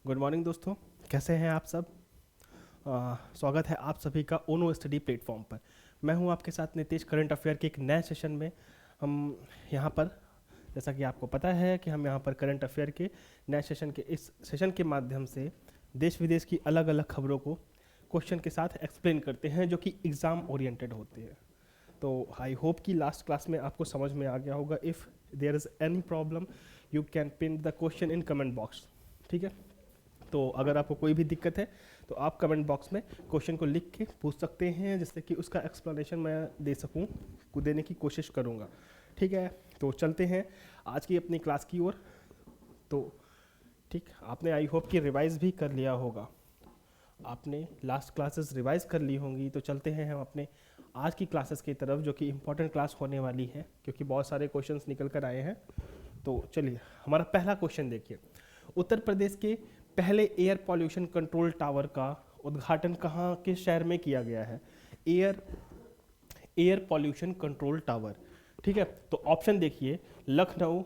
Good morning दोस्तों, कैसे हैं आप सब। स्वागत है आप सभी का ओनो स्टडी प्लेटफॉर्म पर। मैं हूं आपके साथ नीतीश। करंट अफेयर के एक नए सेशन में हम यहां पर, जैसा कि आपको पता है कि हम यहां पर करंट अफेयर के नए सेशन के इस सेशन के माध्यम से देश विदेश की अलग अलग खबरों को क्वेश्चन के साथ एक्सप्लेन करते हैं जो कि एग्ज़ाम ओरिएंटेड होते हैं। तो आई होप कि लास्ट क्लास में आपको समझ में आ गया होगा। If there is any problem you can pin the question in comment box. ठीक है, तो अगर आपको कोई भी दिक्कत है तो आप कमेंट बॉक्स में क्वेश्चन को लिख के पूछ सकते हैं, जिससे कि उसका एक्सप्लेनेशन मैं दे सकूं, को देने की कोशिश करूंगा। ठीक है, तो चलते हैं आज की अपनी क्लास की ओर। तो ठीक, आपने आई होप कि रिवाइज भी कर लिया होगा, आपने लास्ट क्लासेस रिवाइज कर ली होंगी। तो चलते हैं हम अपने आज की क्लासेस की तरफ, जो कि इम्पोर्टेंट क्लास होने वाली है क्योंकि बहुत सारे क्वेश्चंस निकल कर आए हैं। तो चलिए, हमारा पहला क्वेश्चन देखिए। उत्तर प्रदेश के पहले एयर पॉल्यूशन कंट्रोल टावर का उद्घाटन कहाँ के शहर में किया गया है? Air pollution control tower. ठीक है, तो ऑप्शन देखिए, Lucknow,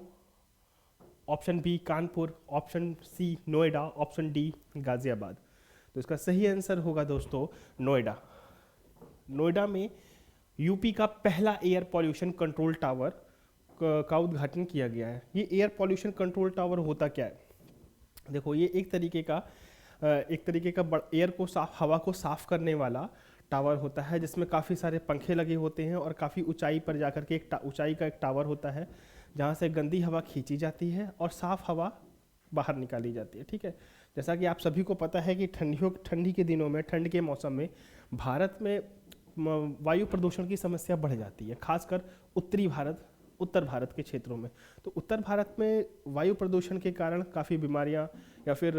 option B Kanpur, option C Noida, option D Ghaziabad. तो इसका सही आंसर होगा दोस्तों नोएडा। नोएडा में यूपी का पहला एयर पॉल्यूशन कंट्रोल टावर का उद्घाटन किया गया है। ये एयर पॉल्यूशन कंट्रोल टावर होता क्या है? देखो, ये एक तरीके का एयर को साफ, हवा को साफ करने वाला टावर होता है, जिसमें काफ़ी सारे पंखे लगे होते हैं और काफ़ी ऊंचाई पर जाकर के ऊंचाई का एक टावर होता है, जहाँ से गंदी हवा खींची जाती है और साफ हवा बाहर निकाली जाती है। ठीक है, जैसा कि आप सभी को पता है कि ठंडी के दिनों में, ठंड के मौसम में भारत में वायु प्रदूषण की समस्या बढ़ जाती है, खासकर उत्तर भारत के क्षेत्रों में। तो उत्तर भारत में वायु प्रदूषण के कारण काफ़ी बीमारियां या फिर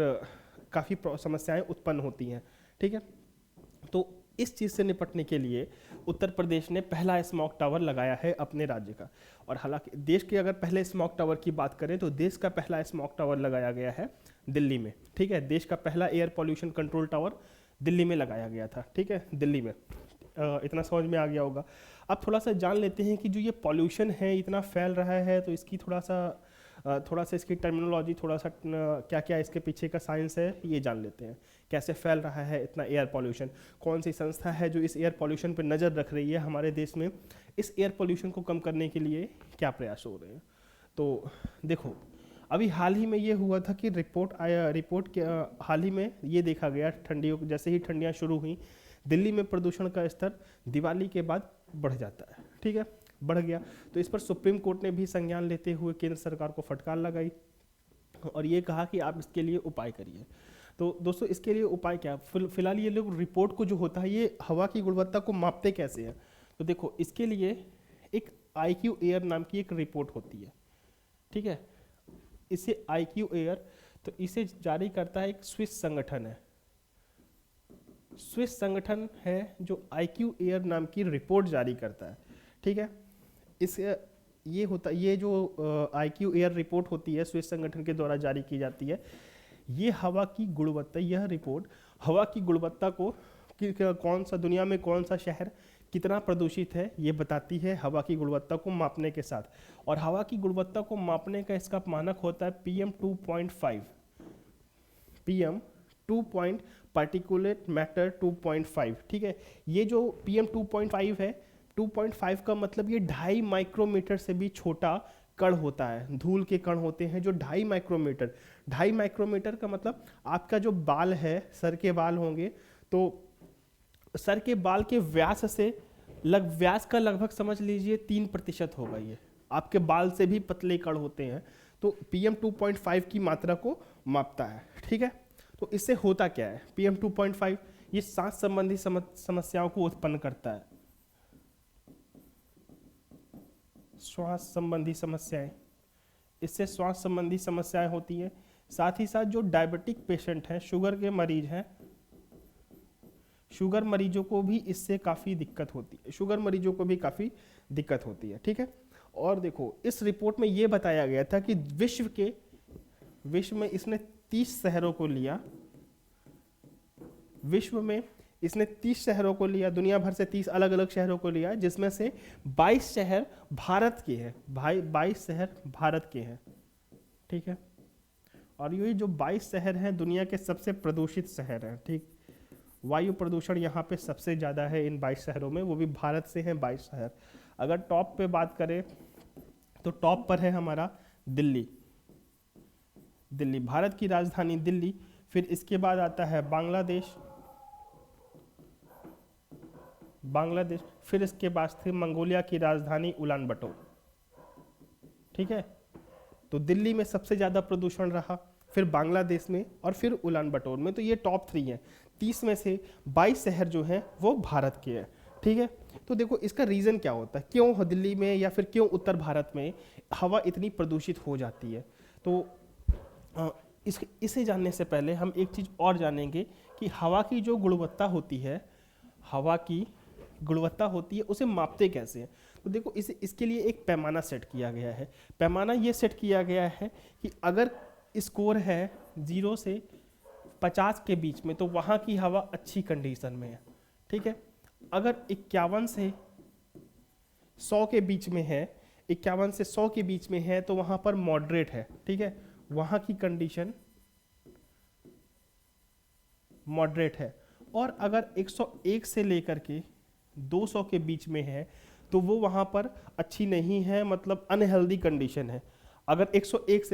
काफ़ी समस्याएं उत्पन्न होती हैं। ठीक है, तो इस चीज़ से निपटने के लिए उत्तर प्रदेश ने पहला स्मॉग टावर लगाया है अपने राज्य का। और हालांकि देश के अगर पहले स्मॉग टावर की बात करें तो देश का पहला स्मॉग टावर लगाया गया है दिल्ली में। ठीक है, देश का पहला air pollution control tower Delhi में लगाया गया था। ठीक है, दिल्ली में। इतना समझ में आ गया होगा। अब थोड़ा सा जान लेते हैं कि जो ये पॉल्यूशन है इतना फैल रहा है, तो इसकी थोड़ा सा इसकी टर्मिनोलॉजी, थोड़ा सा क्या क्या इसके पीछे का साइंस है ये जान लेते हैं। कैसे फैल रहा है इतना एयर पॉल्यूशन, कौन सी संस्था है जो इस एयर पॉल्यूशन पर नज़र रख रही है हमारे देश में, इस एयर पॉल्यूशन को कम करने के लिए क्या प्रयास हो रहे हैं। तो देखो, अभी हाल ही में ये हुआ था कि रिपोर्ट के हाल ही में ये देखा गया, ठंडियों जैसे ही ठंडियाँ शुरू हुई, दिल्ली में प्रदूषण का स्तर दिवाली के बाद बढ़ जाता है। ठीक है, बढ़ गया। तो इस पर सुप्रीम कोर्ट ने भी संज्ञान लेते हुए केंद्र सरकार को फटकार लगाई और ये कहा कि आप इसके लिए उपाय करिए। तो दोस्तों, इसके लिए उपाय क्या? फिलहाल ये लोग रिपोर्ट को जो होता है, ये हवा की गुणवत्ता को मापते कैसे हैं? तो देखो, इसके लिए एक IQ एयर नाम की एक रिपोर्ट होती है। ठीक है, इसे IQ एयर, तो इसे जारी करता है एक स्विस संगठन है। स्विस संगठन है जो IQ एयर नाम की रिपोर्ट जारी करता है। ठीक है, ये जो IQ एयर रिपोर्ट होती है, स्विस संगठन के द्वारा जारी की जाती है। ये हवा की गुणवत्ता, यह रिपोर्ट हवा की गुणवत्ता को कौन सा, दुनिया में कौन सा शहर कितना प्रदूषित है ये बताती है, हवा की गुणवत्ता को मापने के साथ। और हवा की गुणवत्ता को मापने का इसका मानक होता है PM 2.5, PM 2 पार्टिकुलेट मैटर 2.5। ठीक है, ये जो PM 2.5 है, 2.5 का मतलब ये 2.5 माइक्रोमीटर से भी छोटा कण होता है। धूल के कण होते हैं जो 2.5 माइक्रोमीटर, 2.5 माइक्रोमीटर का मतलब आपका जो बाल है, सर के बाल होंगे, तो सर के बाल के व्यास से व्यास का लगभग समझ लीजिए 3% होगा। ये आपके बाल से भी पतले कण होते हैं। तो PM 2.5 की मात्रा को मापता है। ठीक है, तो इससे होता क्या है? PM 2.5 ये सांस संबंधी समस्याओं को उत्पन्न करता है। श्वास संबंधी समस्याएं, इससे श्वास संबंधी समस्याएं होती है। साथ ही साथ जो डायबिटिक पेशेंट हैं, शुगर के मरीज हैं, शुगर मरीजों को भी इससे काफ़ी दिक्कत होती है, शुगर मरीजों को भी काफ़ी दिक्कत होती है। ठीक है, और देखो, इस रिपोर्ट में ये बताया गया था कि विश्व में इसने 30 शहरों को लिया, विश्व में इसने 30 शहरों को लिया, दुनिया भर से 30 अलग अलग शहरों को लिया, जिसमें से 22 शहर भारत के हैं। 22 शहर भारत के हैं। ठीक है, और ये जो 22 शहर हैं दुनिया के सबसे प्रदूषित शहर हैं, ठीक। वायु प्रदूषण यहाँ पे सबसे ज़्यादा है इन 22 शहरों में, वो भी भारत से हैं 22 शहर। अगर टॉप पे बात करें तो टॉप पर है हमारा दिल्ली। दिल्ली भारत की राजधानी दिल्ली। फिर इसके बाद आता है बांग्लादेश। बांग्लादेश फिर इसके बाद थी मंगोलिया की राजधानी उलान बटोर, ठीक है। तो दिल्ली में सबसे ज़्यादा प्रदूषण रहा, फिर बांग्लादेश में और फिर उलान बटोर में। तो ये टॉप 3 हैं। 30 में से 22 शहर जो हैं वो भारत के हैं, ठीक है। तो देखो इसका रीज़न क्या होता है, क्यों दिल्ली में या फिर क्यों उत्तर भारत में हवा इतनी प्रदूषित हो जाती है। तो इसे जानने से पहले हम एक चीज़ और जानेंगे कि हवा की जो गुणवत्ता होती है, हवा की गुणवत्ता होती है उसे मापते कैसे हैं। तो देखो इसके लिए एक पैमाना सेट किया गया है। पैमाना ये सेट किया गया है कि अगर स्कोर है 0 से 50 के बीच में तो वहाँ की हवा अच्छी कंडीशन में है, ठीक है। अगर 51 से 100 के बीच में है, 51 से 100 के बीच में है तो वहाँ पर मॉडरेट है, ठीक है, वहाँ की कंडीशन मॉडरेट है। और अगर 101 से लेकर के 200 के बीच में है तो वो वहाँ पर अच्छी नहीं है, मतलब अनहेल्दी कंडीशन है। अगर 101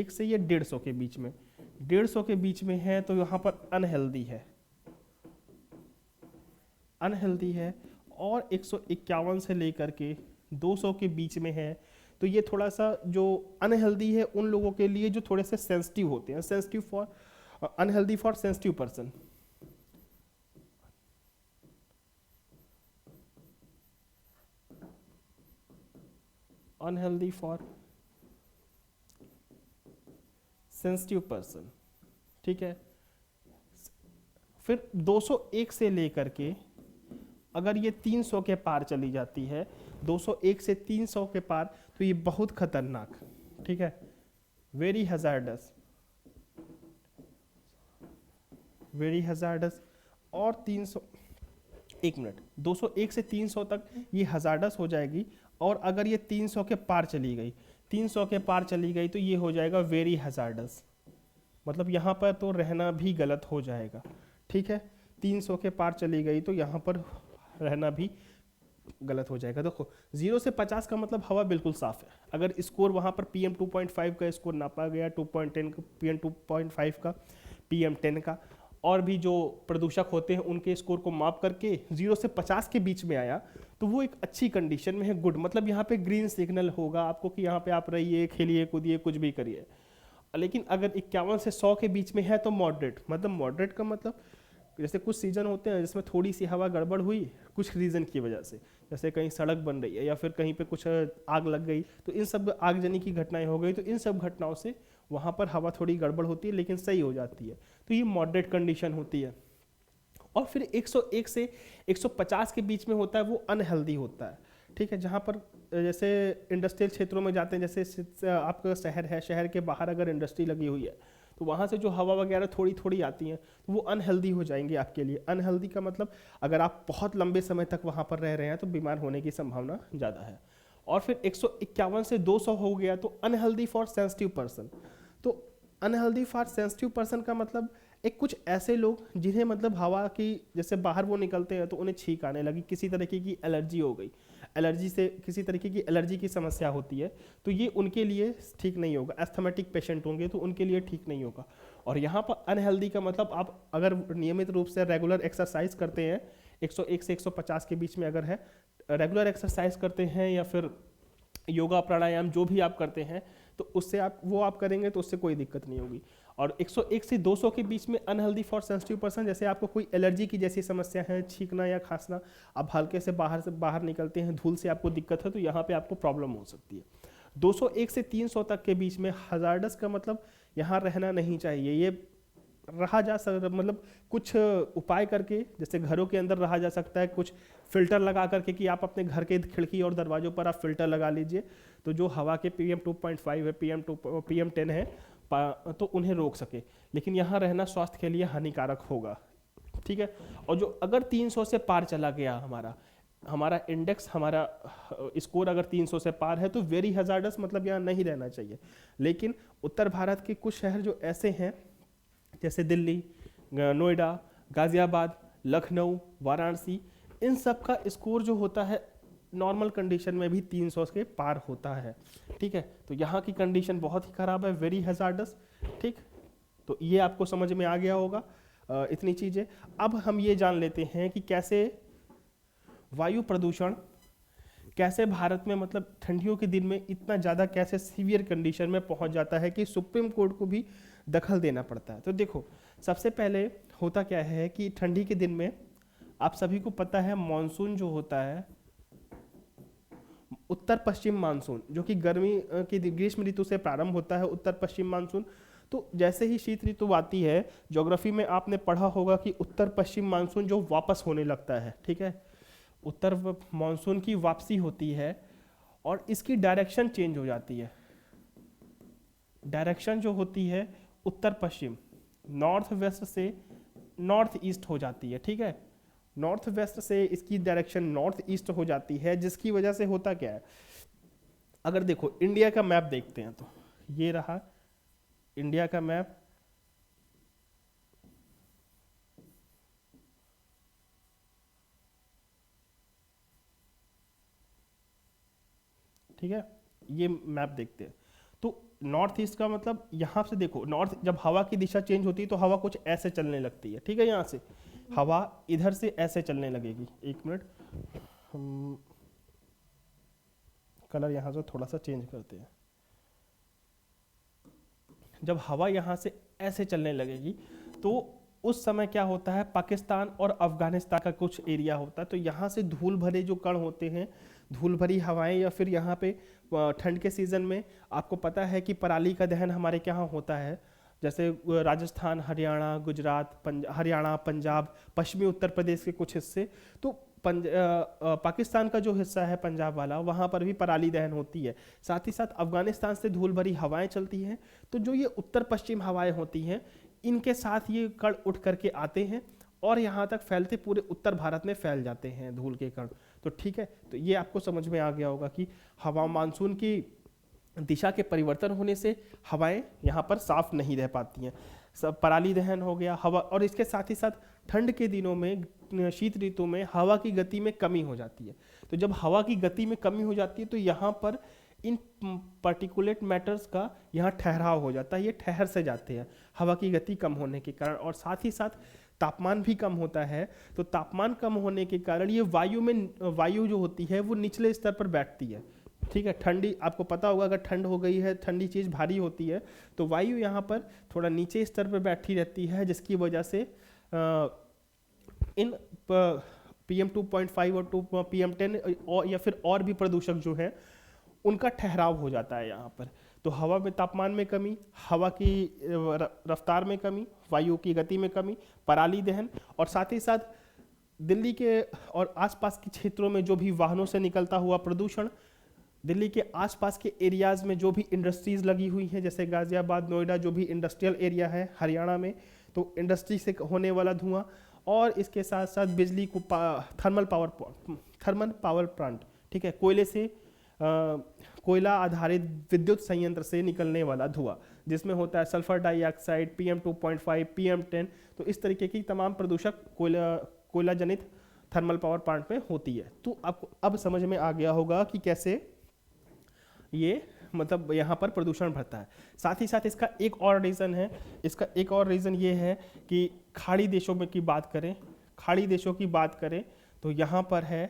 से ये 150 के बीच में, 150 के बीच में है तो यहाँ पर अनहेल्दी है, अनहेल्दी है। और 151 से लेकर के 200 के बीच में है तो ये थोड़ा सा जो अनहेल्दी है उन लोगों के लिए जो थोड़े से सेंसिटिव होते हैं, sensitive for unhealthy for sensitive person. Unhealthy for sensitive person, ठीक है। फिर 201 से लेकर के अगर ये 300 के पार चली जाती है, 201 से 300 के पार, तो ये बहुत खतरनाक, ठीक है, वेरी हजार्डस, वेरी हजार्डस। और 300 एक मिनट 201 से 300 तक ये हजार्डस हो जाएगी। और अगर ये 300 के पार चली गई, 300 के पार चली गई तो ये हो जाएगा वेरी हजार्डस, मतलब यहाँ पर तो रहना भी गलत हो जाएगा, ठीक है। 300 के पार चली गई तो यहाँ पर रहना भी गलत हो जाएगा। देखो 0 से 50 का मतलब हवा बिल्कुल साफ है। अगर स्कोर वहाँ पर PM 2.5 का स्कोर नापा गया, 2.10 का PM 2.5 का, PM 10 का, और भी जो प्रदूषक होते हैं उनके स्कोर को माप करके 0 से 50 के बीच में आया तो वो एक अच्छी कंडीशन में है, गुड, मतलब यहाँ पे ग्रीन सिग्नल होगा आपको कि यहाँ पे आप रहिए, खेलिए, कूदिए, कुछ भी करिए। लेकिन अगर 51 से 100 के बीच में है तो मॉडरेट, मतलब मॉडरेट का मतलब जैसे कुछ सीजन होते हैं जिसमें थोड़ी सी हवा गड़बड़ हुई कुछ रीज़न की वजह से, जैसे कहीं सड़क बन रही है या फिर कहीं पे कुछ आग लग गई, तो इन सब आगजनी की घटनाएं हो गई, तो इन सब घटनाओं से वहाँ पर हवा थोड़ी गड़बड़ होती है लेकिन सही हो जाती है, तो ये मॉडरेट कंडीशन होती है। और फिर 101 से 150 के बीच में होता है वो अनहेल्दी होता है, ठीक है। जहाँ पर जैसे इंडस्ट्रियल क्षेत्रों में जाते हैं, जैसे आपका शहर है, शहर के बाहर अगर इंडस्ट्री लगी हुई है तो वहाँ से जो हवा वगैरह थोड़ी थोड़ी आती हैं तो वो अनहेल्दी हो जाएंगी आपके लिए। अनहेल्दी का मतलब अगर आप बहुत लंबे समय तक वहाँ पर रह रहे हैं तो बीमार होने की संभावना ज़्यादा है। और फिर 151 से 200 हो गया तो अनहेल्दी फॉर सेंसिटिव पर्सन। तो अनहेल्दी फॉर सेंसिटिव पर्सन का मतलब एक कुछ ऐसे लोग जिन्हें मतलब हवा की जैसे बाहर वो निकलते हैं तो उन्हें छींक आने लगी, किसी तरीके की एलर्जी हो गई, एलर्जी से किसी तरीके की एलर्जी की समस्या होती है, तो ये उनके लिए ठीक नहीं होगा। एस्थमेटिक पेशेंट होंगे तो उनके लिए ठीक नहीं होगा। और यहाँ पर अनहेल्दी का मतलब आप अगर नियमित रूप से रेगुलर एक्सरसाइज करते हैं, 101 से 150 के बीच में अगर है, रेगुलर एक्सरसाइज करते हैं या फिर योगा प्राणायाम जो भी आप करते हैं तो उससे आप करेंगे तो उससे कोई दिक्कत नहीं होगी। और 101 से 200 के बीच में अनहेल्दी फॉर सेंसिटिव पर्सन, जैसे आपको कोई एलर्जी की जैसी समस्या है, छींकना या खांसना, आप हल्के से बाहर निकलते हैं, धूल से आपको दिक्कत है तो यहाँ पे आपको प्रॉब्लम हो सकती है। 201 से 300 तक के बीच में हजार्डस का मतलब यहाँ रहना नहीं चाहिए, ये रहा जा सकता, मतलब कुछ उपाय करके जैसे घरों के अंदर रहा जा सकता है, कुछ फिल्टर लगा करके कि आप अपने घर के खिड़की और दरवाजों पर आप फिल्टर लगा लीजिए तो जो हवा के PM 2.5 है, PM 10 है तो उन्हें रोक सके। लेकिन यहाँ रहना स्वास्थ्य के लिए हानिकारक होगा, ठीक है। और जो अगर 300 से पार चला गया हमारा हमारा इंडेक्स, हमारा स्कोर अगर 300 से पार है तो वेरी हजार्डस, मतलब यहाँ नहीं रहना चाहिए। लेकिन उत्तर भारत के कुछ शहर जो ऐसे हैं जैसे दिल्ली, नोएडा, गाज़ियाबाद, लखनऊ, वाराणसी, इन सब का स्कोर जो होता है नॉर्मल कंडीशन में भी 300 के पार होता है। ठीक है, तो यहाँ की कंडीशन बहुत ही ख़राब है, वेरी हजार्डस। ठीक, तो ये आपको समझ में आ गया होगा इतनी चीज़ें। अब हम ये जान लेते हैं कि कैसे वायु प्रदूषण, कैसे भारत में मतलब ठंडियों के दिन में इतना ज़्यादा कैसे सीवियर कंडीशन में पहुंच जाता है कि सुप्रीम कोर्ट को भी दखल देना पड़ता है। तो देखो, सबसे पहले होता क्या है कि ठंडी के दिन में आप सभी को पता है मानसून जो होता है, उत्तर पश्चिम मानसून, जो कि गर्मी की ग्रीष्म ऋतु से प्रारंभ होता है, उत्तर पश्चिम मानसून। तो जैसे ही शीत ऋतु आती है, ज्योग्राफी में आपने पढ़ा होगा कि उत्तर पश्चिम मानसून जो वापस होने लगता है। ठीक है, उत्तर मानसून की वापसी होती है और इसकी डायरेक्शन चेंज हो जाती है। डायरेक्शन जो होती है उत्तर पश्चिम, नॉर्थ वेस्ट से नॉर्थ ईस्ट हो जाती है। ठीक है, नॉर्थ वेस्ट से इसकी डायरेक्शन नॉर्थ ईस्ट हो जाती है, जिसकी वजह से होता क्या है, अगर देखो इंडिया का मैप देखते हैं तो ये रहा इंडिया का मैप। ठीक है, ये मैप देखते हैं तो नॉर्थ ईस्ट का मतलब यहाँ से देखो, नॉर्थ जब हवा की दिशा चेंज होती है तो हवा कुछ ऐसे चलने लगती है। ठीक है, यहाँ से हवा इधर से ऐसे चलने लगेगी। एक मिनट, हम कलर यहाँ से थोड़ा सा चेंज करते हैं। जब हवा यहाँ से ऐसे चलने लगेगी तो उस समय क्या होता है, पाकिस्तान और अफगानिस्तान का कुछ एरिया होता है, तो यहाँ से धूल भरे जो कण होते हैं, धूल भरी हवाएं, या फिर यहाँ पे ठंड के सीज़न में आपको पता है कि पराली का दहन हमारे यहाँ होता है, जैसे राजस्थान, हरियाणा, गुजरात, हरियाणा, पंजाब, पश्चिमी उत्तर प्रदेश के कुछ हिस्से, तो पाकिस्तान का जो हिस्सा है पंजाब वाला, वहाँ पर भी पराली दहन होती है। साथ ही साथ अफगानिस्तान से धूल भरी हवाएं चलती हैं, तो जो ये उत्तर पश्चिम हवाएं होती हैं, इनके साथ ये कण उठ करके आते हैं और यहाँ तक फैलते पूरे उत्तर भारत में फैल जाते हैं धूल के कण। तो ठीक है, तो ये आपको समझ में आ गया होगा कि हवा मानसून की दिशा के परिवर्तन होने से हवाएं यहाँ पर साफ नहीं रह पाती हैं, सब पराली दहन हो गया हवा। और इसके साथ ही साथ ठंड के दिनों में, शीत ऋतु में हवा की गति में कमी हो जाती है। तो जब हवा की गति में कमी हो जाती है तो यहाँ पर इन पार्टिकुलेट मैटर्स का यहाँ ठहराव हो जाता है, ये ठहर से जाते हैं हवा की गति कम होने के कारण। और साथ ही साथ तापमान भी कम होता है, तो तापमान कम होने के कारण ये वायु जो होती है वो निचले स्तर पर बैठती है। ठीक है, ठंडी, आपको पता होगा अगर ठंड हो गई है, ठंडी चीज़ भारी होती है, तो वायु यहाँ पर थोड़ा नीचे स्तर पर बैठी रहती है, जिसकी वजह से इन PM 2.5 और PM10 और या फिर और भी प्रदूषक जो हैं उनका ठहराव हो जाता है यहाँ पर। तो हवा में तापमान में कमी, हवा की रफ्तार में कमी, वायु की गति में कमी, पराली दहन, और साथ ही साथ दिल्ली के और आसपास के क्षेत्रों में जो भी वाहनों से निकलता हुआ प्रदूषण, दिल्ली के आसपास के एरियाज़ में जो भी इंडस्ट्रीज़ लगी हुई हैं, जैसे गाज़ियाबाद, नोएडा, जो भी इंडस्ट्रियल एरिया है हरियाणा में, तो इंडस्ट्री से होने वाला धुआं, और इसके साथ साथ बिजली को थर्मल पावर प्लांट, ठीक है, कोयले से कोयला आधारित विद्युत संयंत्र से निकलने वाला धुआं, जिसमें होता है सल्फर डाइऑक्साइड, PM 2.5, PM10, तो इस तरीके की तमाम प्रदूषक कोयला जनित थर्मल पावर प्लांट में होती है। तो आपको अब समझ में आ गया होगा कि कैसे ये मतलब यहाँ पर प्रदूषण बढ़ता है। साथ ही साथ इसका एक और रीज़न है, इसका एक और रीज़न ये है कि खाड़ी देशों में की बात करें, खाड़ी देशों की बात करें तो यहाँ पर है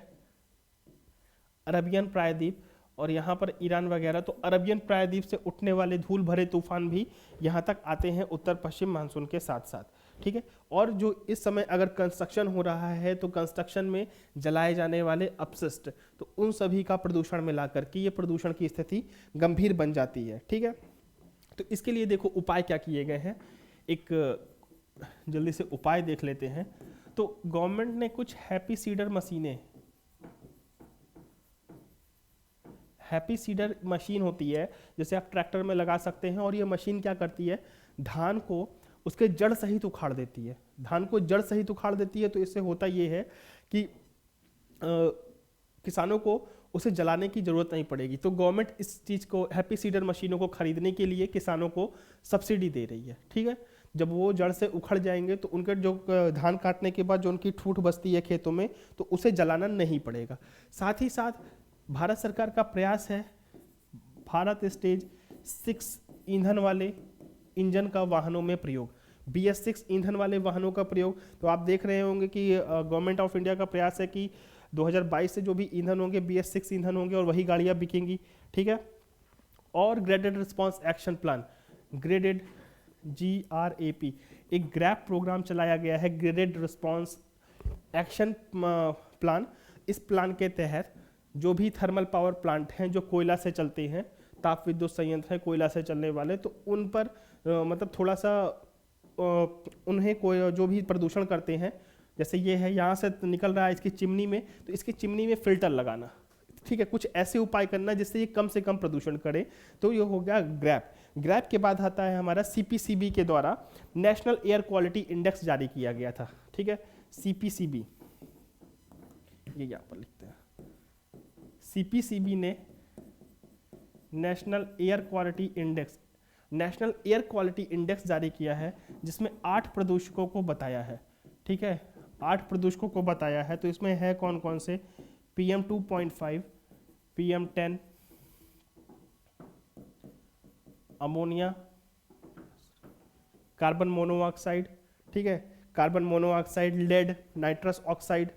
अरबियन प्रायद्वीप और यहाँ पर ईरान वगैरह। तो अरबियन प्रायद्वीप से उठने वाले धूल भरे तूफान भी यहाँ तक आते हैं उत्तर पश्चिम मानसून के साथ साथ। ठीक है, और जो इस समय अगर कंस्ट्रक्शन हो रहा है तो कंस्ट्रक्शन में जलाए जाने वाले अपशिष्ट, तो उन सभी का प्रदूषण मिला करके ये प्रदूषण की स्थिति गंभीर बन जाती है। ठीक है, तो इसके लिए देखो उपाय क्या किए गए हैं, एक जल्दी से उपाय देख लेते हैं। तो गवर्नमेंट ने कुछ हैप्पी सीडर मशीनें, हैप्पी सीडर मशीन होती है जैसे आप ट्रैक्टर में लगा सकते हैं, और ये मशीन क्या करती है, धान को उसके जड़ सहित उखाड़ देती है, धान को जड़ सहित उखाड़ देती है। तो इससे होता ये है कि किसानों को उसे जलाने की ज़रूरत नहीं पड़ेगी। तो गवर्नमेंट इस चीज़ को, हैप्पी सीडर मशीनों को खरीदने के लिए किसानों को सब्सिडी दे रही है। ठीक है, जब वो जड़ से उखड़ जाएंगे तो उनके जो धान काटने के बाद जो उनकी ठूठ बचती है खेतों में, तो उसे जलाना नहीं पड़ेगा। साथ ही साथ भारत सरकार का प्रयास है भारत स्टेज 6 ईंधन वाले इंजन का वाहनों में प्रयोग, BS6 ईंधन वाले वाहनों का प्रयोग। तो आप देख रहे होंगे कि गवर्नमेंट ऑफ इंडिया का प्रयास है कि 2022 से जो भी ईंधन होंगे BS6 ईंधन होंगे और वही गाड़ियां बिकेंगी। ठीक है, और graded response action plan, graded GRAP, एक ग्रैप प्रोग्राम चलाया गया है, ग्रेडेड रिस्पांस एक्शन प्लान। इस प्लान के तहत जो भी थर्मल पावर प्लांट हैं जो कोयला से चलते हैं, ताप विद्युत संयंत्र है कोयला से चलने वाले, तो उन पर मतलब थोड़ा सा उन्हें कोई जो भी प्रदूषण करते हैं, जैसे ये है यहाँ से निकल रहा है इसकी चिमनी में, तो इसकी चिमनी में फिल्टर लगाना। ठीक है, कुछ ऐसे उपाय करना जिससे ये कम से कम प्रदूषण करे। तो ये हो गया ग्रैप। ग्रैप के बाद आता है हमारा CPCB के द्वारा नेशनल एयर क्वालिटी इंडेक्स जारी किया गया था। ठीक है, CPCB, ये यहाँ पर लिखते हैं, CPCB ने नेशनल एयर क्वालिटी इंडेक्स जारी किया है, जिसमें 8 प्रदूषकों को बताया है। ठीक है, 8 प्रदूषकों को बताया है। तो इसमें है कौन कौन से, PM2.5, PM10, ammonia, carbon monoxide, ठीक है, carbon monoxide, lead, nitrous oxide,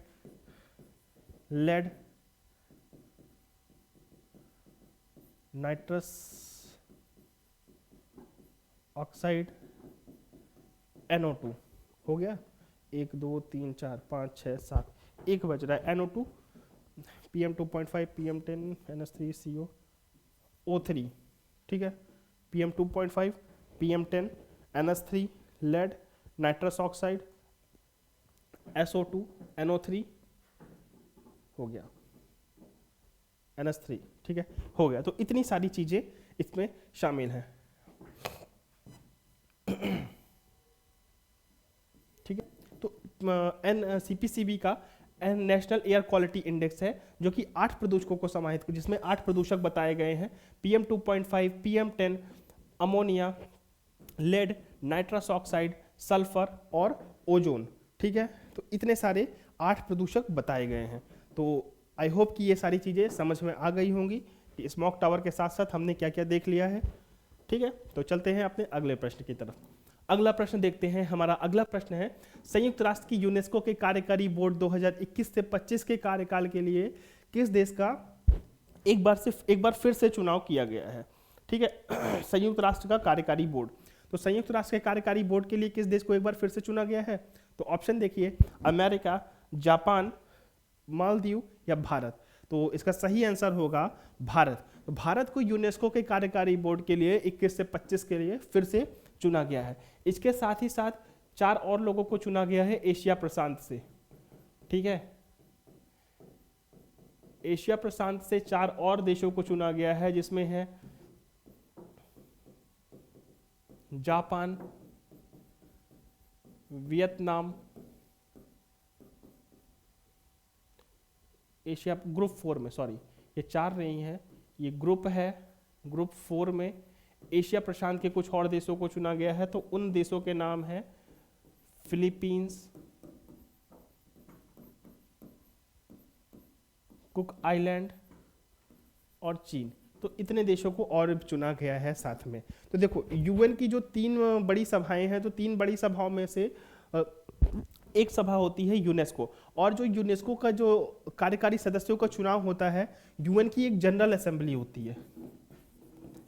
lead, nitrous oxide, NO2। हो गया, 1 2 3 4 5 6 7, एक बच रहा है NO2, PM2.5, PM10, NH3 CO O3। ठीक है, PM2.5, PM10, NH3, lead, nitrous oxide, SO2, NO3, हो गया NH3। ठीक है, हो गया। तो इतनी सारी चीजें इसमें शामिल हैं। ठीक है, तो CPCB का नेशनल एयर क्वालिटी इंडेक्स है, जो कि 8 प्रदूषकों को समाहित, जिसमें 8 प्रदूषक बताए गए हैं, PM2.5, PM10, ammonia, lead, nitrous oxide, sulphur और ओजोन। ठीक है, तो इतने सारे 8 प्रदूषक बताए गए हैं। तो आई होप कि ये सारी चीज़ें समझ में आ गई होंगी कि स्मॉग टावर के साथ साथ हमने क्या क्या देख लिया है। ठीक है, तो चलते हैं अपने अगले प्रश्न की तरफ। अगला प्रश्न देखते हैं। हमारा अगला प्रश्न है, संयुक्त राष्ट्र की यूनेस्को के कार्यकारी बोर्ड 2021 से 25 के कार्यकाल के लिए किस देश का एक बार फिर से चुनाव किया गया है। ठीक है, संयुक्त राष्ट्र का कार्यकारी बोर्ड, तो संयुक्त राष्ट्र के कार्यकारी बोर्ड के लिए किस देश को एक बार फिर से चुना गया है? तो ऑप्शन देखिए, अमेरिका, जापान, मालदीव या भारत। तो इसका सही आंसर होगा भारत। तो भारत को यूनेस्को के कार्यकारी बोर्ड के लिए 21 से 25 के लिए फिर से चुना गया है। इसके साथ ही साथ 4 और लोगों को चुना गया है एशिया प्रशांत से। ठीक है, एशिया प्रशांत से 4 और देशों को चुना गया है, जिसमें है जापान, वियतनाम, एशिया ग्रुप 4 में, सॉरी ये 4 नहीं है, ये ग्रुप है। ग्रुप 4 में एशिया प्रशांत के कुछ और देशों को चुना गया है। तो उन देशों के नाम है फिलीपींस, कुक आइलैंड और चीन। तो इतने देशों को और चुना गया है साथ में। तो देखो, यूएन की जो 3 बड़ी सभाएं हैं, तो 3 बड़ी सभाओं में से एक सभा होती है यूनेस्को, और जो यूनेस्को का जो कार्यकारी सदस्यों का चुनाव होता है, यूएन की एक जनरल असेंबली होती है।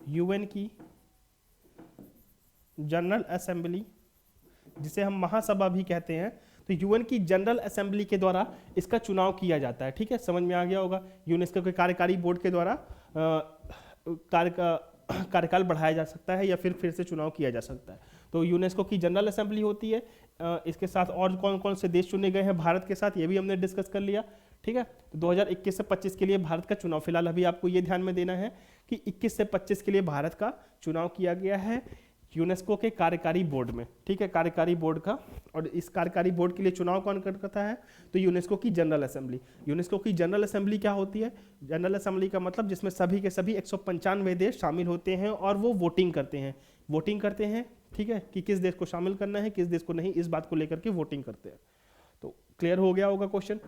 यूएन की जनरल असेंबली, जिसे हम महासभा भी कहते हैं, तो यूएन की जनरल असेंबली के द्वारा इसका चुनाव किया जाता है। ठीक है, समझ में आ गया होगा। यूनेस्को के कार्यकारी बोर्ड के द्वारा कार्यकाल बढ़ाया जा सकता है या फिर से चुनाव किया जा सकता है। तो यूनेस्को की जनरल असेंबली होती है। इसके साथ और कौन कौन से देश चुने गए हैं भारत के साथ, ये भी हमने डिस्कस कर लिया। ठीक है, तो 2021 से 25 के लिए भारत का चुनाव, फिलहाल अभी आपको ये ध्यान में देना है कि 21 से 25 के लिए भारत का चुनाव किया गया है। यूनेस्को के कार्यकारी बोर्ड में, ठीक है, कार्यकारी बोर्ड का। और इस कार्यकारी बोर्ड के लिए चुनाव कौन करता है? तो यूनेस्को की जनरल असेंबली। यूनेस्को की जनरल असेंबली क्या होती है? जनरल असेंबली का मतलब जिसमें सभी के सभी 195 देश शामिल होते हैं और वो वोटिंग करते हैं। वोटिंग करते हैं, ठीक है, कि किस देश को शामिल करना है, किस देश को नहीं, इस बात को लेकर के वोटिंग करते हैं। तो क्लियर हो गया होगा क्वेश्चन।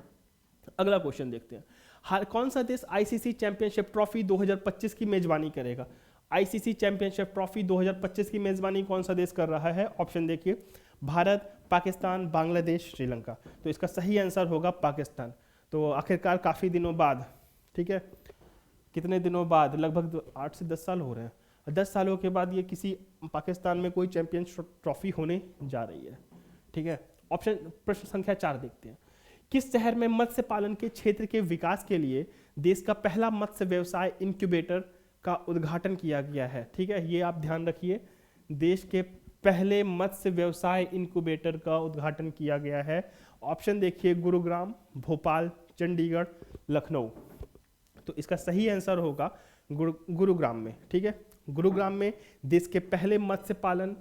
अगला क्वेश्चन देखते हैं। हर कौन सा देश आईसीसी चैंपियनशिप ट्रॉफी 2025 की मेजबानी करेगा? आईसीसी चैंपियनशिप ट्रॉफी 2025 की मेजबानी कौन सा देश कर रहा है? ऑप्शन देखिए, भारत, पाकिस्तान, बांग्लादेश, श्रीलंका। तो इसका सही आंसर होगा पाकिस्तान। तो आखिरकार काफ़ी दिनों बाद, ठीक है, कितने दिनों बाद, लगभग 8 से 10 साल हो रहे हैं, 10 सालों के बाद ये किसी पाकिस्तान में कोई चैंपियनशिप ट्रॉफी होने जा रही है, ठीक है। ऑप्शन प्रश्न संख्या 4 देखते हैं। किस शहर में मत्स्य पालन के क्षेत्र के विकास के लिए देश का पहला मत्स्य व्यवसाय इंक्यूबेटर का उद्घाटन किया गया है? ठीक है, ये आप ध्यान रखिए, देश के पहले मत्स्य व्यवसाय इंक्यूबेटर का उद्घाटन किया गया है। ऑप्शन देखिए, गुरुग्राम, भोपाल, चंडीगढ़, लखनऊ। तो इसका सही आंसर होगा गुरुग्राम में, ठीक है। गुरुग्राम में देश के पहले मत्स्य पालन,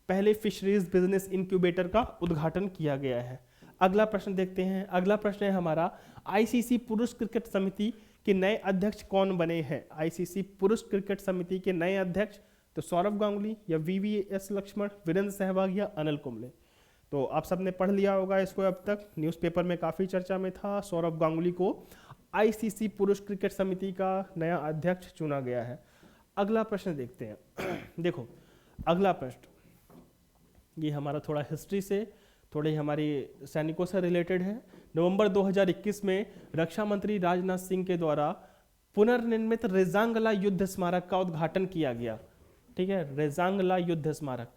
पहले फिशरीज बिजनेस इंक्यूबेटर का उद्घाटन किया गया है। अगला प्रश्न देखते हैं। अगला प्रश्न है हमारा, आईसीसी पुरुष क्रिकेट समिति के नए अध्यक्ष कौन बने हैं? आईसीसी पुरुष क्रिकेट समिति के नए अध्यक्ष, तो सौरव गांगुली या वीवीएस लक्ष्मण, वीरेंद्र सहवाग या अनिल कुंबले। तो आप सबने पढ़ लिया होगा इसको, अब तक न्यूज़पेपर में काफ़ी चर्चा में था। सौरव गांगुली को आईसीसी पुरुष क्रिकेट समिति का नया अध्यक्ष चुना गया है। अगला प्रश्न देखते हैं। देखो अगला प्रश्न, ये हमारा थोड़ा हिस्ट्री से, थोड़े हमारी सैनिकों से रिलेटेड है। नवंबर 2021 में रक्षा मंत्री राजनाथ सिंह के द्वारा पुनर्निर्मित रेजांगला युद्ध स्मारक का उद्घाटन किया गया, ठीक है, रेजांगला युद्ध स्मारक।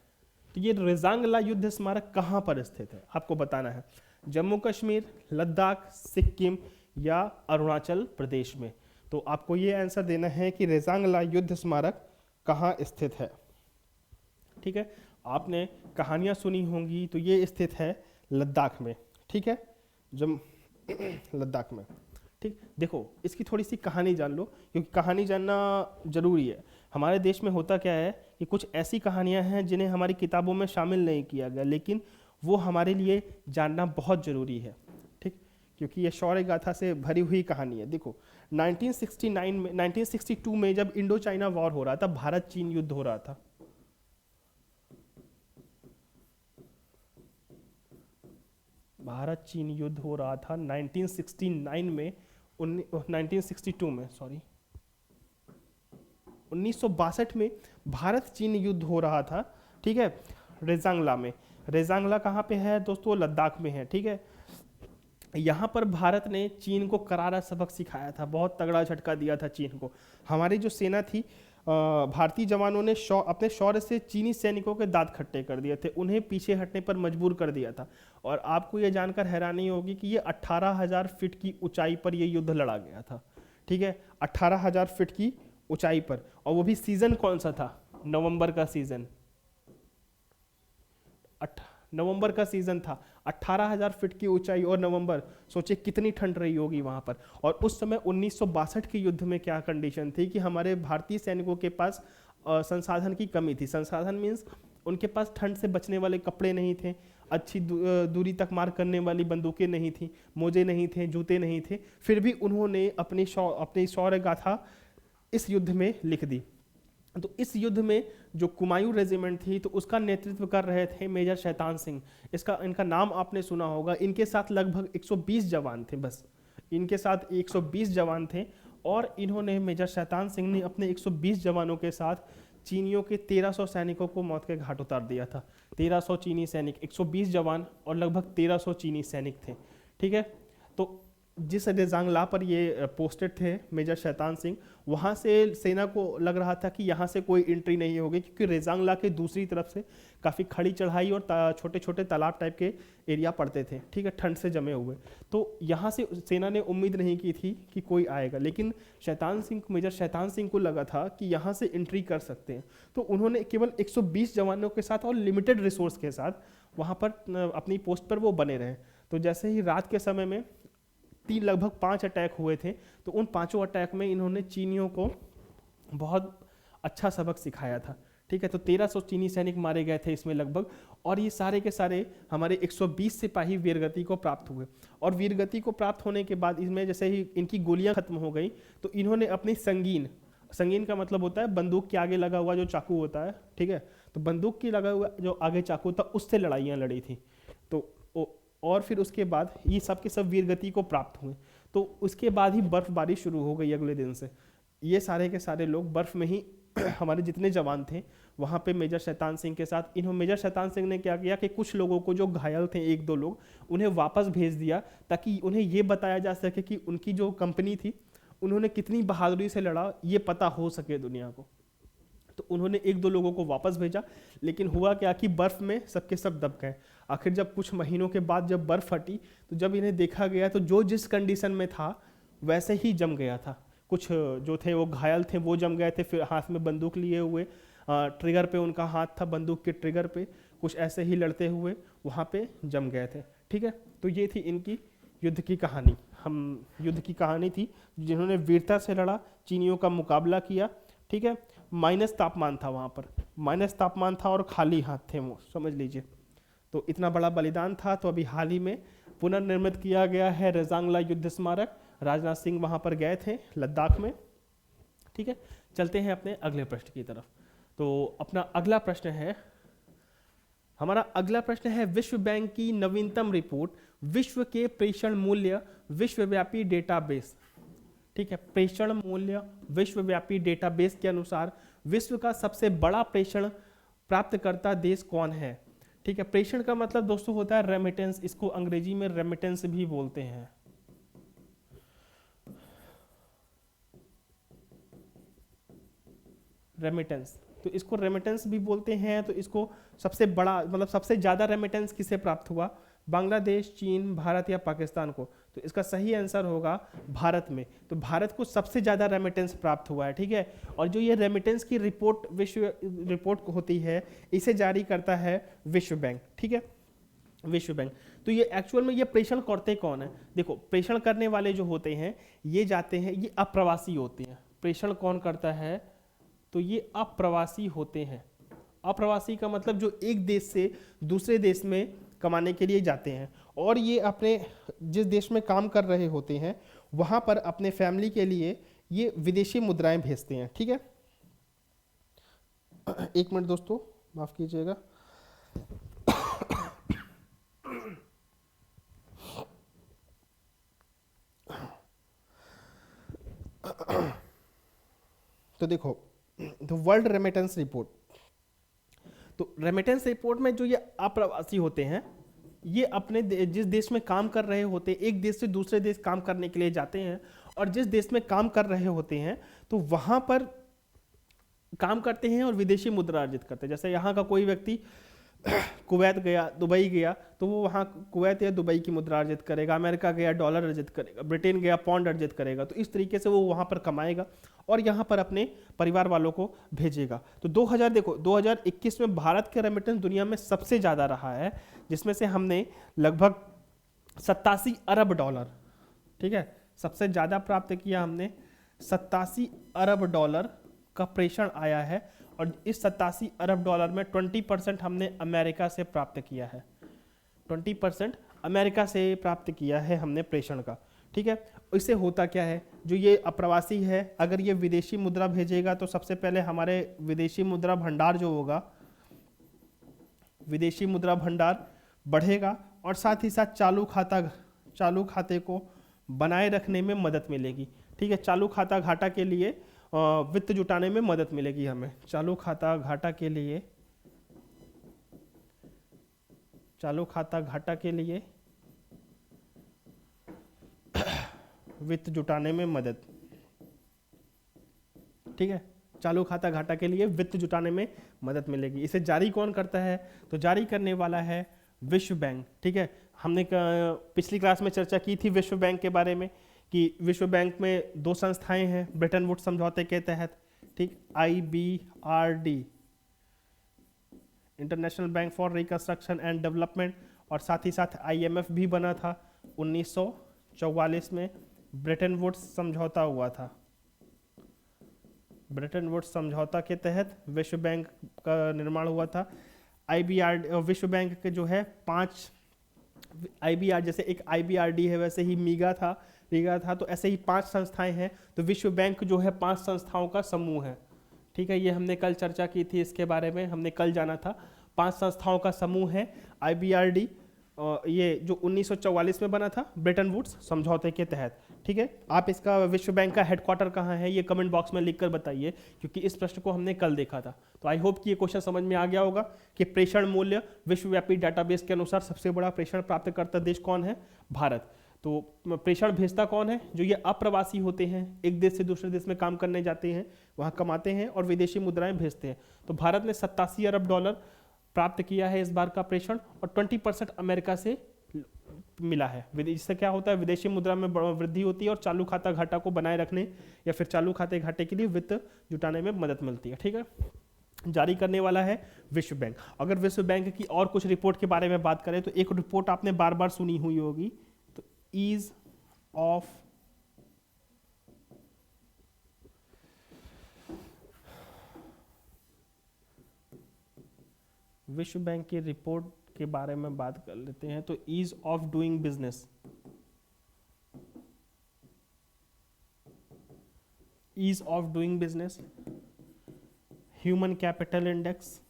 तो ये रेजांगला युद्ध स्मारक कहाँ पर स्थित है आपको बताना है, जम्मू कश्मीर, लद्दाख, सिक्किम या अरुणाचल प्रदेश में। तो आपको ये आंसर देना है कि रेजांगला युद्ध स्मारक कहाँ स्थित है, ठीक है। आपने कहानियाँ सुनी होंगी, तो ये स्थित है लद्दाख में, ठीक है, जब लद्दाख में, ठीक। देखो इसकी थोड़ी सी कहानी जान लो, क्योंकि कहानी जानना जरूरी है। हमारे देश में होता क्या है कि कुछ ऐसी कहानियां हैं जिन्हें हमारी किताबों में शामिल नहीं किया गया, लेकिन वो हमारे लिए जानना बहुत ज़रूरी है, ठीक, क्योंकि ये शौर्य गाथा से भरी हुई कहानी है। देखो 1962 में जब इंडो चाइना वॉर हो रहा था, भारत चीन युद्ध हो रहा था, भारत चीन युद्ध हो रहा था 1969 में, 1962 में, सॉरी 1962 में भारत चीन युद्ध हो रहा था, ठीक है, रेजांगला में। रेजांगला कहाँ पे है दोस्तों? लद्दाख में है, ठीक है। यहाँ पर भारत ने चीन को करारा सबक सिखाया था, बहुत तगड़ा झटका दिया था चीन को। हमारी जो सेना थी, भारतीय जवानों ने अपने शौर्य से चीनी सैनिकों के दांत खट्टे कर दिए थे, उन्हें पीछे हटने पर मजबूर कर दिया था। और आपको यह जानकर हैरानी होगी कि ये 18,000 फीट की ऊंचाई पर यह युद्ध लड़ा गया था, ठीक है, 18,000 फीट की ऊंचाई पर। और वो भी सीजन कौन सा था? नवंबर का सीजन, नवंबर का सीजन था। 18,000 फीट की ऊंचाई और नवंबर, सोचिए कितनी ठंड रही होगी वहां पर। और उस समय 1962 के युद्ध में क्या कंडीशन थी कि हमारे भारतीय सैनिकों के पास संसाधन की कमी थी। संसाधन मीन्स उनके पास ठंड से बचने वाले कपड़े नहीं थे, अच्छी दूरी तक मार करने वाली बंदूकें नहीं थी, मोजे नहीं थे, जूते नहीं थे। फिर भी उन्होंने अपनी शौर्य गाथा इस युद्ध में लिख दी। तो इस युद्ध में जो कुमायूं रेजिमेंट थी, तो उसका नेतृत्व कर रहे थे मेजर शैतान सिंह। इनका नाम आपने सुना होगा। इनके साथ लगभग 120 जवान थे, बस इनके साथ 120 जवान थे। और इन्होंने, मेजर शैतान सिंह ने अपने 120 जवानों के साथ चीनियों के 1300 सैनिकों को मौत के घाट उतार दिया था। 1300 चीनी सैनिक, 120 जवान और लगभग 1300 चीनी सैनिक थे, ठीक है। तो जिस रेजांगला पर ये पोस्टेड थे मेजर शैतान सिंह, वहाँ से सेना को लग रहा था कि यहाँ से कोई एंट्री नहीं होगी, क्योंकि रेजांगला के दूसरी तरफ से काफ़ी खड़ी चढ़ाई और छोटे छोटे तालाब टाइप के एरिया पड़ते थे, ठीक है, ठंड से जमे हुए। तो यहाँ से सेना ने उम्मीद नहीं की थी कि कोई आएगा, लेकिन मेजर शैतान सिंह को लगा था कि यहाँ से एंट्री कर सकते हैं। तो उन्होंने केवल 120 जवानों के साथ और लिमिटेड रिसोर्स के साथ वहाँ पर अपनी पोस्ट पर वो बने रहे। तो जैसे ही रात के समय में लगभग 5 अटैक हुए थे, तो उन 5 अटैक में इन्होंने चीनियों को बहुत अच्छा सबक सिखाया था, ठीक ठीक है। तो 1300 चीनी सैनिक मारे गए थे इसमें लगभग, और ये सारे के सारे हमारे 120 सिपाही वीरगति को प्राप्त हुए। और वीरगति को प्राप्त होने के बाद इसमें जैसे ही इनकी गोलियां खत्म हो गई तो इन्होंने अपनी संगीन, संगीन का मतलब होता है बंदूक के आगे लगा हुआ जो चाकू होता है, ठीक है, तो बंदूक की लगा हुआ जो आगे चाकू था उससे लड़ाइयाँ लड़ी थी। तो और फिर उसके बाद ये सब के सब वीरगति को प्राप्त हुए। तो उसके बाद ही बर्फबारी शुरू हो गई अगले दिन से। ये सारे के सारे लोग बर्फ में ही हमारे जितने जवान थे वहाँ पे मेजर शैतान सिंह के साथ, मेजर शैतान सिंह ने क्या किया कि कुछ लोगों को जो घायल थे, एक दो लोग, उन्हें वापस भेज दिया ताकि उन्हें ये बताया जा सके कि उनकी जो कंपनी थी उन्होंने कितनी बहादुरी से लड़ा, ये पता हो सके दुनिया को। तो उन्होंने एक दो लोगों को वापस भेजा, लेकिन हुआ क्या कि बर्फ में सबके सब दब गए। आखिर जब कुछ महीनों के बाद जब बर्फ हटी तो जब इन्हें देखा गया तो जो जिस कंडीशन में था वैसे ही जम गया था। कुछ जो थे वो घायल थे, वो जम गए थे, फिर हाथ में बंदूक लिए हुए, ट्रिगर पे उनका हाथ था, बंदूक के ट्रिगर पे, कुछ ऐसे ही लड़ते हुए वहाँ पे जम गए थे। ठीक है, तो ये थी इनकी युद्ध की कहानी। युद्ध की कहानी थी जिन्होंने वीरता से लड़ा, चीनियों का मुकाबला किया। ठीक है, माइनस तापमान था वहाँ पर, माइनस तापमान था और खाली हाथ थे वो, समझ लीजिए। तो इतना बड़ा बलिदान था। तो अभी हाल ही में पुनर्निर्मित किया गया है रेजांगला युद्ध स्मारक। राजनाथ सिंह वहाँ पर गए थे लद्दाख में। ठीक है, चलते हैं अपने अगले प्रश्न की तरफ। तो अपना अगला प्रश्न है, हमारा अगला प्रश्न है विश्व बैंक की नवीनतम रिपोर्ट विश्व के प्रेषण मूल्य विश्वव्यापी डेटाबेस। ठीक है, प्रेषण मूल्य विश्वव्यापी डेटाबेस के अनुसार विश्व का सबसे बड़ा प्रेषण प्राप्तकर्ता देश कौन है। ठीक है, प्रेषण का मतलब दोस्तों होता है रेमिटेंस, इसको अंग्रेजी में रेमिटेंस भी बोलते हैं। रेमिटेंस, तो इसको रेमिटेंस भी बोलते हैं। तो इसको सबसे बड़ा मतलब सबसे ज्यादा रेमिटेंस किसे प्राप्त हुआ, बांग्लादेश, चीन, भारत या पाकिस्तान को। तो इसका सही आंसर होगा भारत में। तो भारत को सबसे ज्यादा रेमिटेंस प्राप्त हुआ है। ठीक है, और जो ये रेमिटेंस की रिपोर्ट विश्व रिपोर्ट होती है इसे जारी करता है विश्व बैंक। ठीक है, विश्व बैंक। तो ये एक्चुअल में ये प्रेषण करते कौन है, देखो प्रेषण करने वाले जो होते हैं ये जाते हैं, ये अप्रवासी होते हैं। प्रेषण कौन करता है, तो ये अप्रवासी होते हैं। अप्रवासी का मतलब जो एक देश से दूसरे देश में कमाने के लिए जाते हैं, और ये अपने जिस देश में काम कर रहे होते हैं वहाँ पर अपने फैमिली के लिए ये विदेशी मुद्राएं भेजते हैं। ठीक है, एक मिनट दोस्तों, माफ कीजिएगा। तो देखो, तो वर्ल्ड रेमिटेंस रिपोर्ट, तो रेमिटेंस रिपोर्ट में जो ये अप्रवासी होते हैं ये अपने जिस देश में काम कर रहे होते हैं, एक देश से दूसरे देश काम करने के लिए जाते हैं, और जिस देश में काम कर रहे होते हैं तो वहाँ पर काम करते हैं और विदेशी मुद्रा अर्जित करते हैं। जैसे यहाँ का कोई व्यक्ति कुवैत गया, दुबई गया, तो वो वहाँ कुवैत या दुबई की मुद्रा अर्जित करेगा, अमेरिका गया डॉलर अर्जित करेगा, ब्रिटेन गया पौंड अर्जित करेगा। तो इस तरीके से वो वहाँ पर कमाएगा और यहाँ पर अपने परिवार वालों को भेजेगा। तो 2021 में भारत के रेमिटेंस दुनिया में सबसे ज़्यादा रहा है, जिसमें से हमने लगभग 87 अरब डॉलर, ठीक है, सबसे ज़्यादा प्राप्त किया हमने 87 अरब डॉलर का प्रेषण आया है। और इस 87 अरब डॉलर में 20% हमने अमेरिका से प्राप्त किया है, 20% अमेरिका से प्राप्त किया है हमने प्रेषण का। ठीक है, इससे होता क्या है, जो ये अप्रवासी है अगर ये विदेशी मुद्रा भेजेगा तो सबसे पहले हमारे विदेशी मुद्रा भंडार जो होगा, विदेशी मुद्रा भंडार बढ़ेगा, और साथ ही साथ चालू खाते को बनाए रखने में मदद मिलेगी। ठीक है, चालू खाता घाटा के लिए वित्त जुटाने में मदद मिलेगी हमें। चालू खाता घाटा के लिए वित्त जुटाने में मदद। ठीक है, चालू खाता घाटा के लिए वित्त जुटाने में मदद मिलेगी। इसे जारी कौन करता है, तो जारी करने वाला है विश्व बैंक। ठीक है, हमने पिछली क्लास में चर्चा की थी विश्व बैंक के बारे में कि विश्व बैंक में दो संस्थाएं हैं ब्रेटन वुड्स समझौते के तहत। ठीक, IBRD, international bank for reconstruction and development, और साथ ही साथ IMF भी बना था 1944 में। ब्रेटन वुड्स समझौता हुआ था, ब्रेटन वुड्स समझौता के तहत विश्व बैंक का निर्माण हुआ था। IBR विश्व बैंक के जो है 5 IBR, जैसे एक IBRD है वैसे ही रीगा था, तो ऐसे ही 5 संस्थाएं हैं। तो विश्व बैंक जो है 5 संस्थाओं का समूह है। ठीक है, ये हमने कल चर्चा की थी, इसके बारे में हमने कल जाना था। 5 संस्थाओं का समूह है IBRD, ये जो 1944 में बना था ब्रेटन वुड्स समझौते के तहत। ठीक है, आप इसका विश्व बैंक का हेडक्वार्टर कहाँ है ये कमेंट बॉक्स में लिखकर बताइए, क्योंकि इस प्रश्न को हमने कल देखा था। तो आई होप कि ये क्वेश्चन समझ में आ गया होगा कि प्रेषण मूल्य विश्वव्यापी डाटाबेस के अनुसार सबसे बड़ा प्रेषण प्राप्तकर्ता देश कौन है? भारत। तो प्रेषण भेजता कौन है? जो ये अप्रवासी होते हैं, एक देश से दूसरे देश में काम करने जाते हैं, वहाँ कमाते हैं और विदेशी मुद्राएं भेजते हैं। तो भारत ने $87 अरब प्राप्त किया है इस बार का प्रेषण, और 20% अमेरिका से मिला है। इससे क्या होता है? विदेशी मुद्रा में वृद्धि होती है और चालू खाता घाटा को बनाए रखने या फिर चालू खाते घाटे के लिए वित्त जुटाने में मदद मिलती है। ठीक है, जारी करने वाला है विश्व बैंक। अगर विश्व बैंक की और कुछ रिपोर्ट के बारे में बात करें तो एक रिपोर्ट आपने बार बार सुनी हुई होगी, तो ईज ऑफ विश्व बैंक की रिपोर्ट के बारे में बात कर लेते हैं। तो ease of doing business, ease of doing business, human capital index,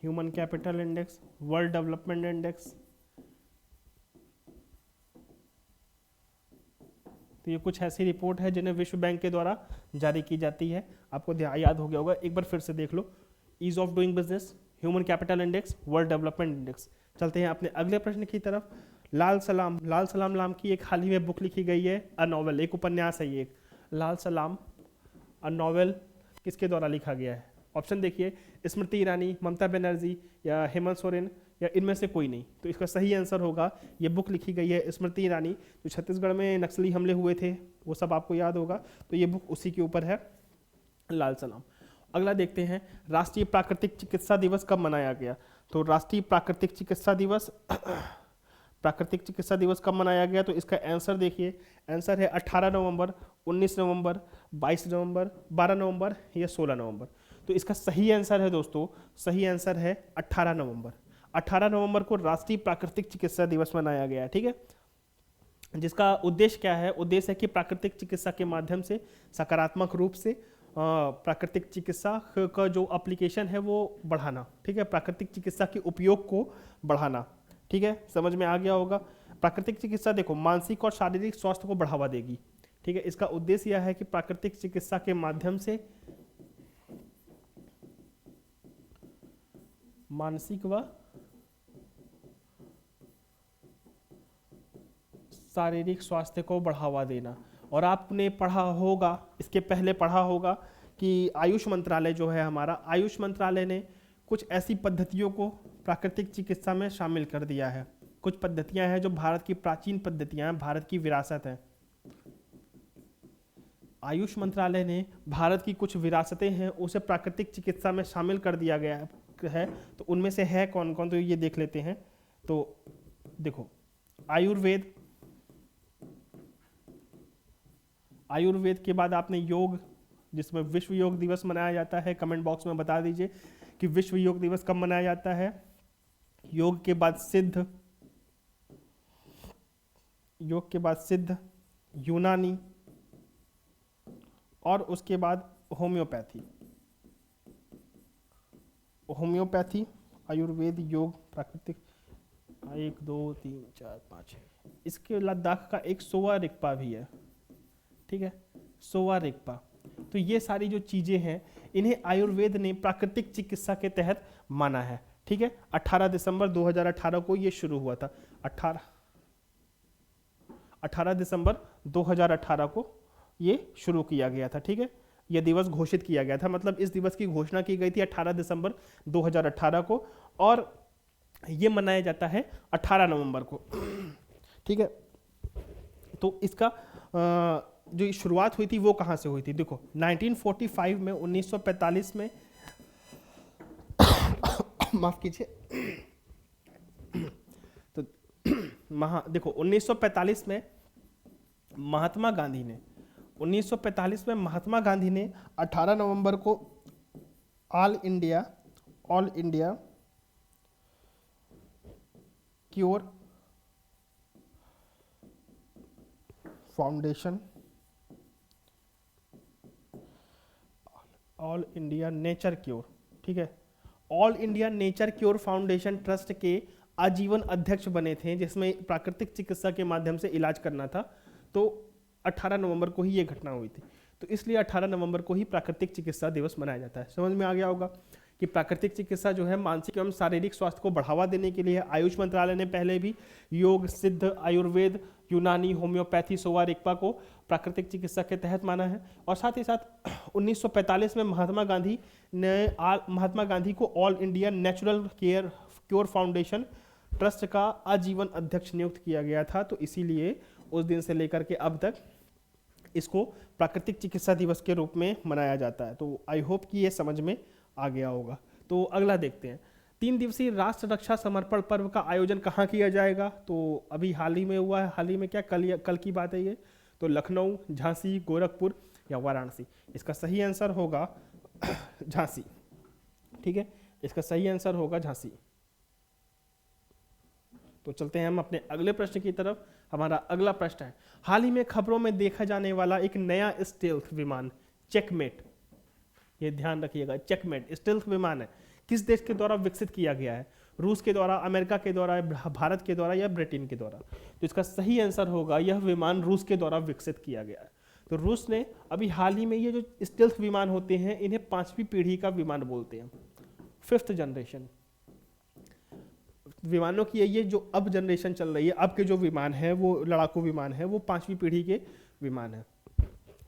human capital index, world development index. तो ये कुछ ऐसी रिपोर्ट है जिन्हें विश्व बैंक के द्वारा जारी की जाती है। आपको याद हो गया होगा, एक बार फिर से देख लो। Ease of doing business, human capital index, world development index. चलते हैं अपने अगले प्रश्न की तरफ। लाल सलाम नाम की एक हाल ही में बुक लिखी गई है, अ नॉवेल, एक उपन्यास है ये। लाल सलाम अ नॉवेल किसके द्वारा लिखा गया है? ऑप्शन देखिए, स्मृति ईरानी, ममता बनर्जी या हेमंत सोरेन, या इनमें से कोई नहीं। तो इसका सही आंसर होगा, ये बुक लिखी गई है स्मृति ईरानी। जो छत्तीसगढ़ में नक्सली हमले हुए थे वो सब आपको याद होगा, तो ये बुक उसी के ऊपर है, लाल सलाम। अगला देखते हैं, राष्ट्रीय प्राकृतिक चिकित्सा दिवस कब मनाया गया? तो राष्ट्रीय प्राकृतिक चिकित्सा दिवस कब मनाया गया? तो इसका आंसर देखिए, आंसर है 18 नवंबर, 19 नवंबर, 22 नवंबर, 12 नवंबर या 16 नवंबर। तो इसका सही आंसर है दोस्तों, सही आंसर है 18 नवंबर। 18 नवंबर को राष्ट्रीय प्राकृतिक चिकित्सा दिवस मनाया गया है। ठीक है, जिसका उद्देश्य क्या है? उद्देश्य है कि प्राकृतिक चिकित्सा के माध्यम से सकारात्मक रूप से प्राकृतिक चिकित्सा का जो एप्लीकेशन है वो बढ़ाना। ठीक है, प्राकृतिक चिकित्सा के उपयोग को बढ़ाना। ठीक है, समझ में आ गया होगा। प्राकृतिक चिकित्सा देखो मानसिक और शारीरिक स्वास्थ्य को बढ़ावा देगी। ठीक है, इसका उद्देश्य यह है कि प्राकृतिक चिकित्सा के माध्यम से मानसिक व शारीरिक स्वास्थ्य को बढ़ावा देना। और आपने पढ़ा होगा, इसके पहले पढ़ा होगा कि आयुष मंत्रालय जो है हमारा, आयुष मंत्रालय ने कुछ ऐसी पद्धतियों को प्राकृतिक चिकित्सा में शामिल कर दिया है। कुछ पद्धतियां हैं जो भारत की प्राचीन पद्धतियां हैं, भारत की विरासत है। आयुष मंत्रालय ने भारत की कुछ विरासतें हैं उसे प्राकृतिक चिकित्सा में शामिल कर दिया गया है। तो उनमें से है कौन कौन, तो ये देख लेते हैं। तो देखो, आयुर्वेद के बाद आपने योग, जिसमें विश्व योग दिवस मनाया जाता है। कमेंट बॉक्स में बता दीजिए कि विश्व योग दिवस कब मनाया जाता है। योग के बाद सिद्ध, यूनानी और उसके बाद होम्योपैथी, आयुर्वेद, योग, प्राकृतिक। 1 2 3 4 5 है। इसके लद्दाख का एक सोवा रिगपा भी है। ठीक है, सोवा रिगपा। तो ये सारी जो चीजें हैं इन्हें आयुर्वेद ने प्राकृतिक चिकित्सा के तहत माना है। ठीक है, 18 दिसंबर 2018 को ये शुरू हुआ था। 18 दिसंबर 2018 को ये शुरू किया गया था। ठीक है, यह दिवस घोषित किया गया था, मतलब इस दिवस की घोषणा की गई थी 18 दिसंबर 2018 को, और ये मनाया जाता है 18 नवंबर को। ठीक है, तो इसका जो शुरुआत हुई थी वो कहाँ से हुई थी? देखो 1945 में, 1945 में माफ कीजिए, तो देखो 1945 में महात्मा गांधी ने 1945 में महात्मा गांधी ने 18 नवंबर को all India cure foundation, all India nature cure, ठीक है, all India nature cure foundation trust के आजीवन अध्यक्ष बने थे, जिसमें प्राकृतिक चिकित्सा के माध्यम से इलाज करना था। तो 18 नवंबर को ही ये घटना हुई थी, तो इसलिए 18 नवंबर को ही प्राकृतिक चिकित्सा दिवस मनाया जाता है। समझ में आ गया होगा कि प्राकृतिक चिकित्सा जो है मानसिक एवं शारीरिक स्वास्थ्य को बढ़ावा देने के लिए आयुष मंत्रालय ने पहले भी योग, सिद्ध, आयुर्वेद, यूनानी, होम्योपैथी, सोवा रिगपा को प्राकृतिक चिकित्सा के तहत माना है। और साथ ही साथ 1945 में महात्मा गांधी को all India natural cure foundation trust का आजीवन अध्यक्ष नियुक्त किया गया था। तो इसीलिए उस दिन से लेकर के अब तक इसको प्राकृतिक चिकित्सा दिवस के रूप में मनाया जाता है। तो आई होप कि ये समझ में आ गया होगा। तो अगला देखते हैं, 3 दिवसीय राष्ट्र रक्षा समर्पण पर्व का आयोजन कहाँ किया जाएगा? तो अभी हाल ही में हुआ है, हाल ही में क्या, कल की बात है ये। तो लखनऊ, झांसी, गोरखपुर या वाराणसी? इसका सही आंसर होगा झांसी, ठीक है, इसका सही आंसर होगा झांसी। तो चलते हैं हम अपने अगले प्रश्न की तरफ। हमारा अगला प्रश्न है, हाल ही में खबरों में देखा जाने वाला एक नया स्टेल्थ विमान चेकमेट, ये ध्यान रखिएगा, चेकमेट स्टेल्थ विमान है, किस देश के द्वारा विकसित किया गया है? रूस के द्वारा, अमेरिका के द्वारा, भारत के द्वारा या ब्रिटेन के द्वारा? तो इसका सही आंसर होगा यह विमान रूस के द्वारा विकसित किया गया है। तो रूस ने अभी हाल ही में ये जो स्टेल्थ विमान होते हैं इन्हें 5वीं पीढ़ी का विमान बोलते हैं, 5th जनरेशन विमानों की। ये जो अब जनरेशन चल रही है, अब के जो विमान है वो लड़ाकू विमान है, वो 5वीं पीढ़ी के विमान है,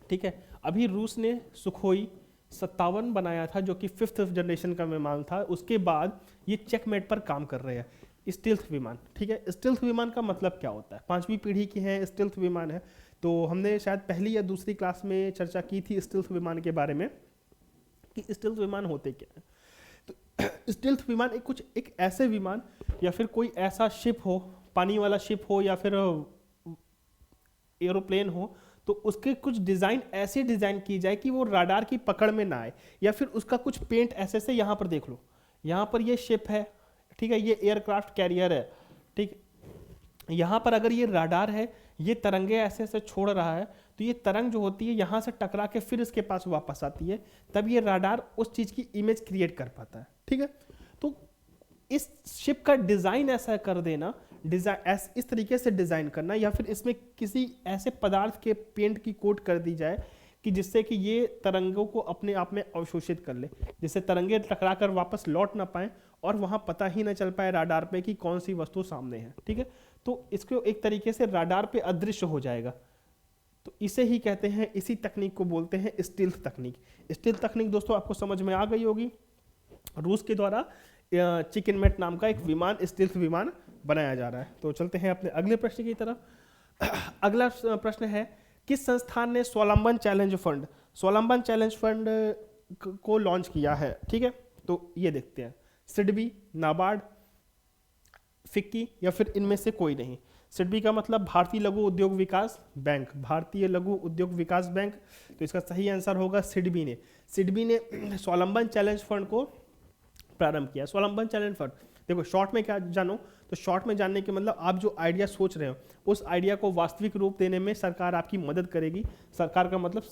ठीक है। अभी रूस ने सुखोई 57 बनाया था जो कि 5th जनरेशन का विमान था। उसके बाद ये चेकमेट पर काम कर रहे हैं, स्टेल्थ विमान, ठीक है। स्टेल्थ विमान का मतलब क्या होता है? 5वीं पीढ़ी की है, स्टेल्थ विमान है। तो हमने शायद पहली या दूसरी क्लास में चर्चा की थी स्टेल्थ विमान के बारे में कि स्टेल्थ विमान होते क्या है। तो स्टेल्थ विमान एक ऐसे विमान या फिर कोई ऐसा शिप हो, पानी वाला शिप हो या फिर एरोप्लेन हो, तो उसके कुछ डिज़ाइन ऐसे डिज़ाइन की जाए कि वो राडार की पकड़ में ना आए, या फिर उसका कुछ पेंट ऐसे से, यहाँ पर देख लो, यहाँ पर ये शिप है, ठीक है, ये एयरक्राफ्ट कैरियर है, ठीक, यहाँ पर अगर ये राडार है, ये तरंगे ऐसे से छोड़ रहा है, तो ये तरंग जो होती है यहाँ से टकरा के फिर इसके पास वापस आती है, तब ये राडार उस चीज़ की इमेज क्रिएट कर पाता है, ठीक है। तो इस शिप का डिज़ाइन ऐसा कर देना, इस तरीके से डिज़ाइन करना, या फिर इसमें किसी ऐसे पदार्थ के पेंट की कोट कर दी जाए कि जिससे कि ये तरंगों को अपने आप में अवशोषित कर ले, जिससे तरंगे टकरा कर वापस लौट ना पाए और वहाँ पता ही ना चल पाए राडार पे कि कौन सी वस्तु सामने है, ठीक है। तो इसको एक तरीके से राडार पे अदृश्य हो जाएगा। तो इसे ही कहते हैं, इसी तकनीक को बोलते हैं स्टील्थ तकनीक। स्टील्थ तकनीक दोस्तों आपको समझ में आ गई होगी। रूस के द्वारा चिकनमेट नाम का एक विमान, स्टील्थ विमान बनाया जा रहा है। तो चलते हैं अपने अगले प्रश्न की तरफ। अगला प्रश्न है, किस संस्थान ने स्वावलंबन चैलेंज फंड को लॉन्च किया है, ठीक है। तो ये देखते हैं, सिडबी, नाबार्ड, फिक्की या फिर इनमें से कोई नहीं। सिडबी का मतलब भारतीय लघु उद्योग विकास बैंक, भारतीय लघु उद्योग विकास बैंक। तो इसका सही आंसर होगा सिडबी ने स्वावलंबन चैलेंज फंड को प्रारंभ किया। स्वावलंबन चैलेंज फंड, देखो शॉर्ट में क्या जानो, तो शॉर्ट में जानने के मतलब आप जो आइडिया सोच रहे हो उस आइडिया को वास्तविक रूप देने में सरकार आपकी मदद करेगी। सरकार का मतलब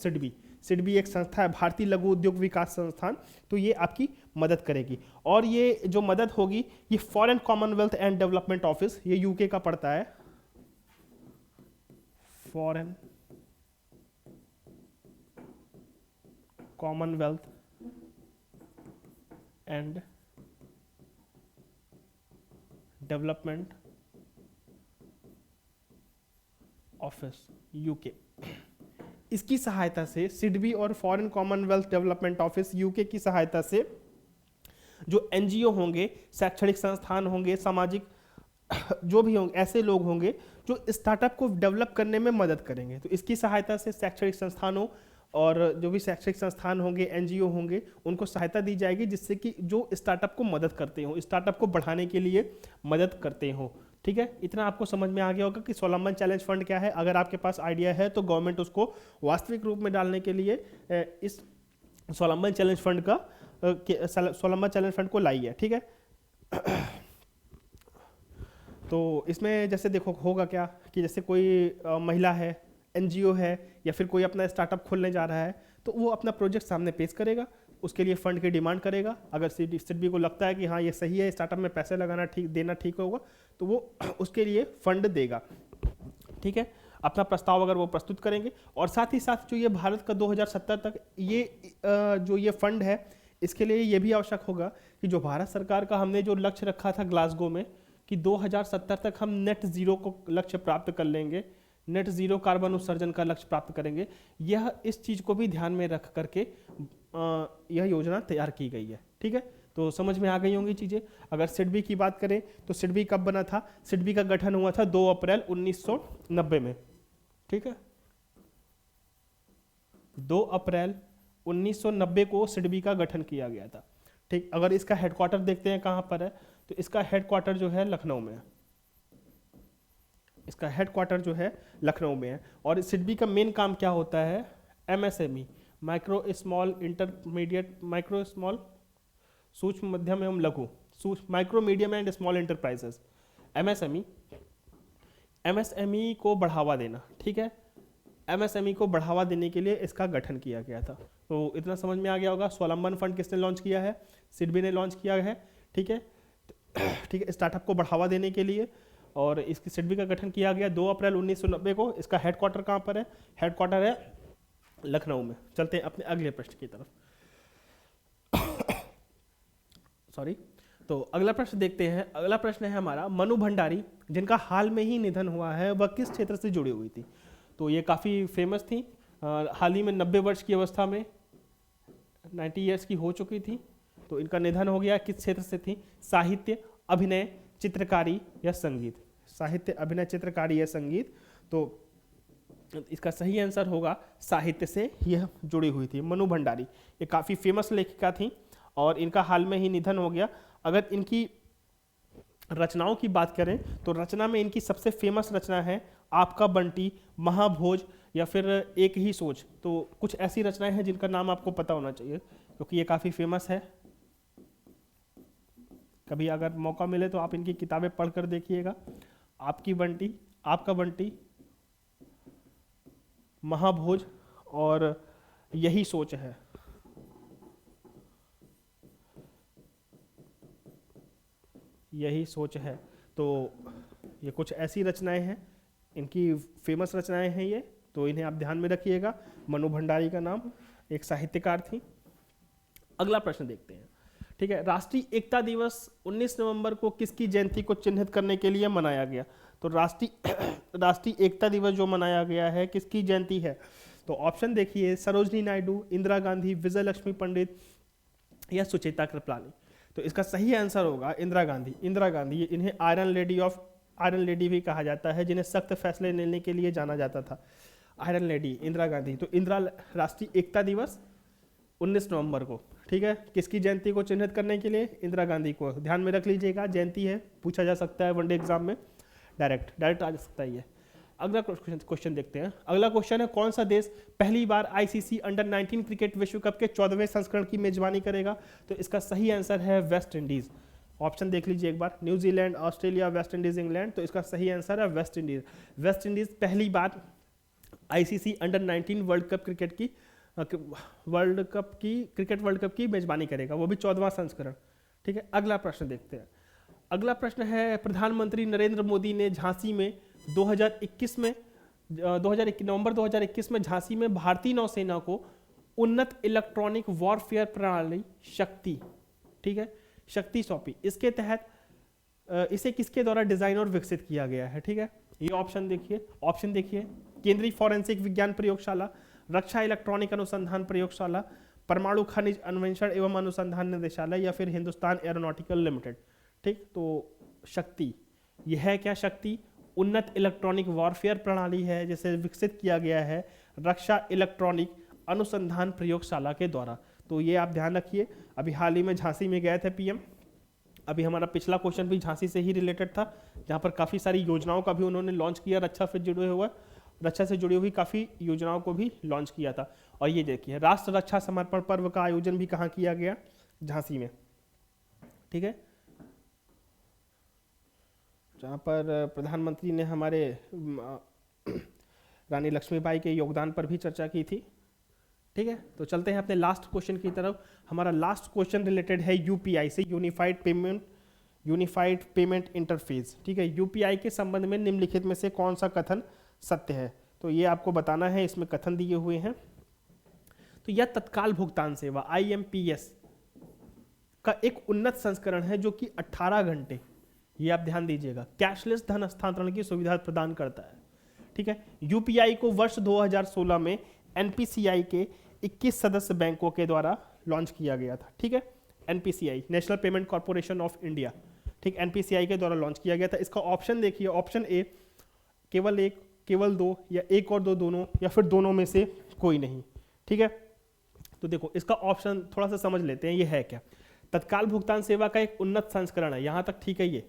सिडबी एक संस्था है, भारतीय लघु उद्योग विकास संस्थान, तो ये आपकी मदद करेगी। और ये जो मदद होगी ये foreign Commonwealth and development office, ये यूके का पड़ता है, foreign Commonwealth and development office, UK, इसकी सहायता से सिडबी और foreign Commonwealth development office UK की सहायता से जो एनजीओ होंगे, शैक्षणिक संस्थान होंगे, सामाजिक जो भी होंगे, ऐसे लोग होंगे जो स्टार्टअप को डेवलप करने में मदद करेंगे। तो इसकी सहायता से शैक्षणिक संस्थानों और जो भी शैक्षणिक संस्थान होंगे, एनजीओ होंगे, उनको सहायता दी जाएगी जिससे कि जो स्टार्टअप को मदद करते हो, स्टार्टअप को बढ़ाने के लिए मदद करते हो। ठीक है, इतना आपको समझ में आ गया होगा कि स्वावलंबन चैलेंज फंड क्या है। अगर आपके पास आइडिया है तो गवर्नमेंट उसको वास्तविक रूप में डालने के लिए इस स्वावलंबन चैलेंज फंड का स्वावलंबन चैलेंज फंड को लाई है। ठीक है, तो इसमें जैसे देखो होगा क्या कि जैसे कोई महिला है, एनजीओ है, या फिर कोई अपना स्टार्टअप खोलने जा रहा है, तो वो अपना प्रोजेक्ट सामने पेश करेगा, उसके लिए फंड की डिमांड करेगा। अगर सिडबी को लगता है कि हाँ ये सही है, स्टार्टअप में पैसे लगाना देना ठीक होगा, तो वो उसके लिए फंड देगा। ठीक है, अपना प्रस्ताव अगर वो प्रस्तुत करेंगे, और साथ ही साथ जो ये भारत का 2070 तक ये जो ये फंड है, इसके लिए ये भी आवश्यक होगा कि जो भारत सरकार का हमने जो लक्ष्य रखा था ग्लासगो में कि 2070 तक हम नेट जीरो को लक्ष्य प्राप्त कर लेंगे, नेट जीरो कार्बन उत्सर्जन का लक्ष्य प्राप्त करेंगे, यह इस चीज़ को भी ध्यान में रख करके यह योजना तैयार की गई है। ठीक है, तो समझ में आ गई होंगी चीज़ें। अगर सिडबी की बात करें तो सिडबी कब बना था? सिडबी का गठन हुआ था 2 अप्रैल 1990 में। ठीक है, 2 अप्रैल 1990 को सिडबी का गठन किया गया था। ठीक, अगर इसका हेडक्वार्टर देखते हैं कहाँ पर है, तो इसका हेडक्वार्टर जो है लखनऊ में है। इसका हेडक्वार्टर जो है लखनऊ में है। और सिडबी का मेन काम क्या होता है? MSME, micro small intermediate, micro small सूक्ष्म मध्यम एवं लघु, micro medium and small enterprises, MSME, MSME को बढ़ावा देना। ठीक है, एमएसएमई को बढ़ावा देने के लिए इसका गठन किया गया था। तो इतना समझ में आ गया होगा। स्वावलंबन फंड किसने लॉन्च किया है? सिडबी ने लॉन्च किया है। ठीक है, ठीक है, स्टार्टअप को बढ़ावा देने के लिए, और इसकी सिडबी का गठन किया गया 2 अप्रैल 1990 को। इसका हेडक्वार्टर कहाँ पर है? हेडक्वार्टर है लखनऊ में। चलते हैं अपने अगले प्रश्न की तरफ। सॉरी, तो अगला प्रश्न देखते हैं। अगला प्रश्न है हमारा, मनु भंडारी जिनका हाल में ही निधन हुआ है, वह किस क्षेत्र से जुड़ी हुई थी? तो ये काफ़ी फेमस थी, हाल ही में 90 वर्ष की अवस्था में, 90 ईयर्स की हो चुकी थी। तो इनका निधन हो गया। किस क्षेत्र से थी? साहित्य, अभिनय, चित्रकारी या संगीत? साहित्य, अभिनय, चित्रकारी या संगीत। तो इसका सही आंसर होगा साहित्य से यह जुड़ी हुई थी। मनु भंडारी ये काफ़ी फेमस लेखिका थी और इनका हाल में ही निधन हो गया। अगर इनकी रचनाओं की बात करें तो रचना में इनकी सबसे फेमस रचना है आपका बंटी, महाभोज या फिर एक ही सोच। तो कुछ ऐसी रचनाएं हैं जिनका नाम आपको पता होना चाहिए क्योंकि ये काफ़ी फेमस है। कभी अगर मौका मिले तो आप इनकी किताबें पढ़कर देखिएगा। आपकी बंटी, आपका बंटी, महाभोज और यही सोच है। यही सोच है। तो ये कुछ ऐसी रचनाएं हैं, इनकी फेमस रचनाएं हैं ये, तो इन्हें आप ध्यान में रखिएगा। मनु भंडारी का नाम एक साहित्यकार थी। अगला प्रश्न देखते हैं। ठीक है, राष्ट्रीय एकता दिवस 19 नवंबर को किसकी जयंती को चिन्हित करने के लिए मनाया गया? तो राष्ट्रीय एकता दिवस जो मनाया गया है किसकी जयंती है? तो ऑप्शन देखिए, सरोजनी नायडू, इंदिरा गांधी, विजय लक्ष्मी पंडित या सुचेता कृपलानी। तो इसका सही आंसर होगा इंदिरा गांधी। इंदिरा गांधी, इन्हें आयरन लेडी भी कहा जाता है, जिन्हें सख्त फैसले लेने के लिए जाना जाता था। Iron lady Indira Gandhi. तो राष्ट्रीय एकता दिवस 19 नवंबर को, ठीक है, किसकी जयंती को चिन्हित करने के लिए? इंदिरा गांधी को। ध्यान में रख लीजिएगा, जयंती है, पूछा जा सकता है वनडे एग्जाम में, डायरेक्ट आ जा सकता है ये। अगला क्वेश्चन देखते हैं। अगला क्वेश्चन है, कौन सा देश पहली बार आईसीसी अंडर 19 क्रिकेट विश्व कप के 14वें संस्करण की मेजबानी करेगा? तो इसका सही आंसर है वेस्ट इंडीज। ऑप्शन देख लीजिए एक बार, New Zealand, Australia, West Indies, England. तो इसका सही आंसर है वेस्ट इंडीज। वेस्ट इंडीज पहली बार ICC under 19 World Cup cricket की मेजबानी करेगा, वो भी 14वां संस्करण। ठीक है, अगला प्रश्न देखते हैं। अगला प्रश्न है, प्रधानमंत्री नरेंद्र मोदी ने झांसी में 2021 में नवंबर 2021 में झांसी में भारतीय नौसेना को उन्नत इलेक्ट्रॉनिक वॉरफेयर प्रणाली शक्ति, ठीक है, शक्ति सौंपी। इसके तहत इसे किसके द्वारा डिजाइन और विकसित किया गया है? ठीक है, ये ऑप्शन देखिए, केंद्रीय फॉरेंसिक विज्ञान प्रयोगशाला, रक्षा इलेक्ट्रॉनिक अनुसंधान प्रयोगशाला, परमाणु खनिज अन्वेषण एवं अनुसंधान निदेशालय या फिर हिंदुस्तान एरोनॉटिकल लिमिटेड। ठीक, तो शक्ति, यह है क्या? शक्ति उन्नत इलेक्ट्रॉनिक वॉरफेयर प्रणाली है जिसे विकसित किया गया है रक्षा इलेक्ट्रॉनिक अनुसंधान प्रयोगशाला के द्वारा। तो ये आप ध्यान रखिए। अभी हाल ही में झांसी में गए थे पीएम, अभी हमारा पिछला क्वेश्चन भी झांसी से ही रिलेटेड था, जहाँ पर काफ़ी सारी योजनाओं का भी उन्होंने लॉन्च किया, रक्षा से जुड़े हुए, रक्षा से जुड़ी हुई काफ़ी योजनाओं को भी लॉन्च किया था। और ये देखिए राष्ट्र रक्षा समर्पण पर्व का आयोजन भी कहाँ किया गया, झांसी में, ठीक है, जहाँ पर प्रधानमंत्री ने हमारे रानी लक्ष्मीबाई के योगदान पर भी चर्चा की थी, ठीक है। तो चलते हैं अपने लास्ट क्वेश्चन की तरफ। हमारा लास्ट क्वेश्चन रिलेटेड है यूपीआई से, यूनिफाइड पेमेंट इंटरफेस, ठीक है। यूपीआई के संबंध में निम्नलिखित में से कौन सा कथन सत्य है, तो ये आपको बताना है, इसमें कथन दिए हुए हैं। तो यह तत्काल भुगतान सेवा IMPS का एक उन्नत संस्करण है जो कि 18 घंटे, ये आप ध्यान दीजिएगा, कैशलेस धन हस्तांतरण की सुविधा प्रदान करता है, ठीक है। यूपीआई को वर्ष 2016 में NPCI के 21 सदस्य बैंकों के द्वारा लॉन्च किया गया था, ठीक है। NPCI, national payment corporation of India, ठीक, NPCI के द्वारा लॉन्च किया गया था। इसका ऑप्शन देखिए, ऑप्शन ए केवल एक, केवल दो, या एक और दो, दोनों, या फिर दोनों में से कोई नहीं, ठीक है। तो देखो इसका ऑप्शन थोड़ा सा समझ लेते हैं, ये है क्या, तत्काल भुगतान सेवा का एक उन्नत संस्करण है, यहां तक ठीक है ये,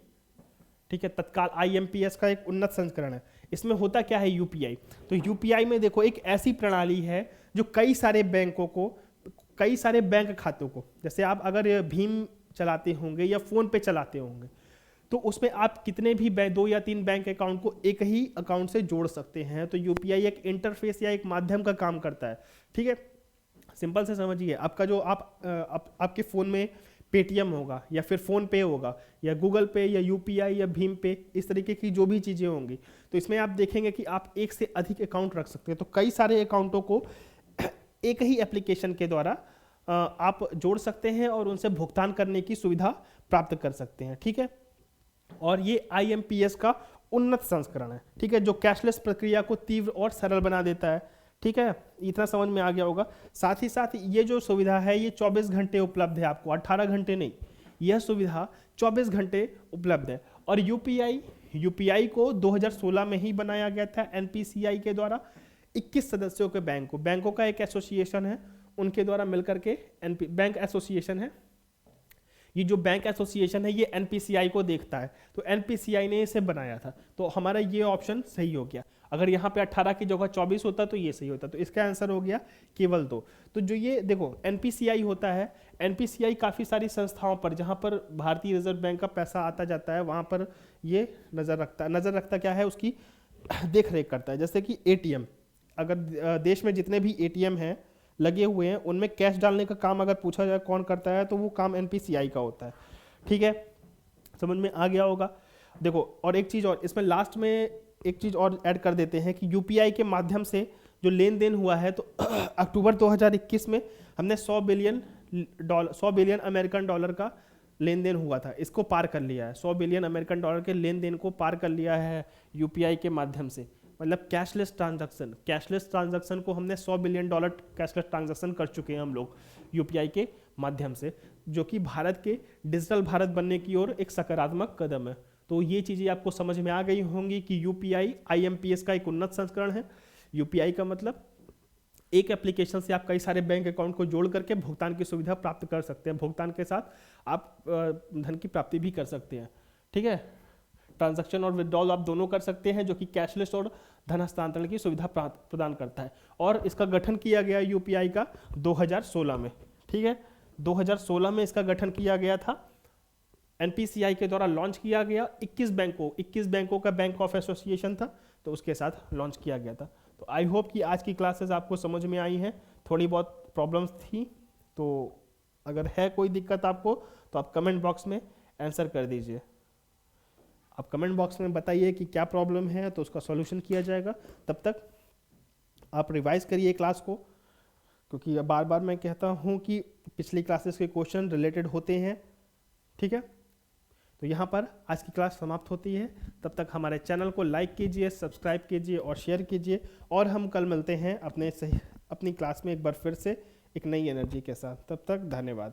ठीक है। तत्काल IMPS का एक उन्नत संस्करण है। इसमें होता क्या है यूपीआई, तो यूपीआई में देखो एक ऐसी प्रणाली है जो कई सारे बैंकों को, कई सारे बैंक खातों को, जैसे आप अगर भीम चलाते होंगे या फोन पे चलाते होंगे, तो उसमें आप कितने भी 2 या 3 बैंक अकाउंट को एक ही अकाउंट से जोड़ सकते हैं। तो यूपीआई एक इंटरफेस या एक माध्यम का काम करता है, ठीक है। सिंपल से समझिए, आपका जो आपके फ़ोन में पेटीएम होगा या फिर फ़ोन पे होगा या गूगल पे या यूपीआई या भीम पे, इस तरीके की जो भी चीज़ें होंगी, तो इसमें आप देखेंगे कि आप एक से अधिक अकाउंट रख सकते हैं। तो कई सारे अकाउंटों को एक ही एप्लीकेशन के द्वारा आप जोड़ सकते हैं और उनसे भुगतान करने की सुविधा प्राप्त कर सकते हैं, ठीक है। और ये IMPS का उन्नत संस्करण है, ठीक है, जो कैशलेस प्रक्रिया को तीव्र और सरल बना देता है, ठीक है। इतना समझ में आ गया होगा। साथ ही साथ ये जो सुविधा है ये 24 घंटे उपलब्ध है आपको, 18 घंटे नहीं, यह सुविधा 24 घंटे उपलब्ध है। और यूपीआई को 2016 में ही बनाया गया था NPCI के द्वारा, 21 सदस्यों के बैंकों का एक एसोसिएशन है, उनके द्वारा मिलकर के बैंक एसोसिएशन है। ये जो बैंक एसोसिएशन है ये NPCI को देखता है, तो NPCI ने इसे बनाया था। तो हमारा ये ऑप्शन सही हो गया। अगर यहाँ पे 18 की जगह 24 होता तो ये सही होता, तो इसका आंसर हो गया केवल 2। तो जो ये देखो NPCI होता है, NPCI काफ़ी सारी संस्थाओं पर, जहाँ पर भारतीय रिजर्व बैंक का पैसा आता जाता है, वहाँ पर ये नज़र रखता क्या है, उसकी देख रेख करता है। जैसे कि ATM, अगर देश में जितने भी ATM हैं लगे हुए हैं, उनमें कैश डालने का काम अगर पूछा जाए कौन करता है, तो वो काम NPCI का होता है, ठीक है। समझ में आ गया होगा। देखो और एक चीज़ और, इसमें लास्ट में एक चीज़ और ऐड कर देते हैं कि यूपीआई के माध्यम से जो लेन देन हुआ है, तो अक्टूबर 2021 में हमने 100 बिलियन अमेरिकन डॉलर का लेन देन हुआ था, इसको पार कर लिया है। 100 बिलियन अमेरिकन डॉलर के लेन देन को पार कर लिया है यूपीआई के माध्यम से, मतलब कैशलेस ट्रांजैक्शन को हमने 100 बिलियन डॉलर कैशलेस ट्रांजैक्शन कर चुके हैं हम लोग यूपीआई के माध्यम से, जो कि भारत के डिजिटल भारत बनने की ओर एक सकारात्मक कदम है। तो ये चीज़ें आपको समझ में आ गई होंगी कि यूपीआई IMPS का एक उन्नत संस्करण है। यूपीआई का मतलब एक एप्लीकेशन से आप कई सारे बैंक अकाउंट को जोड़ करके भुगतान की सुविधा प्राप्त कर सकते हैं, भुगतान के साथ आप धन की प्राप्ति भी कर सकते हैं, ठीक है। ट्रांजैक्शन और विड्रॉल आप दोनों कर सकते हैं, जो कि कैशलेस और धन हस्तांतरण की सुविधा प्रदान करता है। और इसका गठन किया गया यूपीआई का 2016 में, ठीक है, 2016 में इसका गठन किया गया था, NPCI के द्वारा लॉन्च किया गया। 21 बैंकों का बैंक ऑफ एसोसिएशन था, तो उसके साथ लॉन्च किया गया था। तो आई होप कि आज की क्लासेस आपको समझ में आई हैं। थोड़ी बहुत प्रॉब्लम्स थी, तो अगर है कोई दिक्कत आपको तो आप कमेंट बॉक्स में आंसर कर दीजिए। आप कमेंट बॉक्स में बताइए कि क्या प्रॉब्लम है, तो उसका सॉल्यूशन किया जाएगा। तब तक आप रिवाइज करिए क्लास को, क्योंकि बार बार मैं कहता हूँ कि पिछली क्लासेस के क्वेश्चन रिलेटेड होते हैं, ठीक है। तो यहाँ पर आज की क्लास समाप्त होती है। तब तक हमारे चैनल को लाइक कीजिए, सब्सक्राइब कीजिए और शेयर कीजिए। और हम कल मिलते हैं अपनी क्लास में एक बार फिर से एक नई एनर्जी के साथ। तब तक धन्यवाद।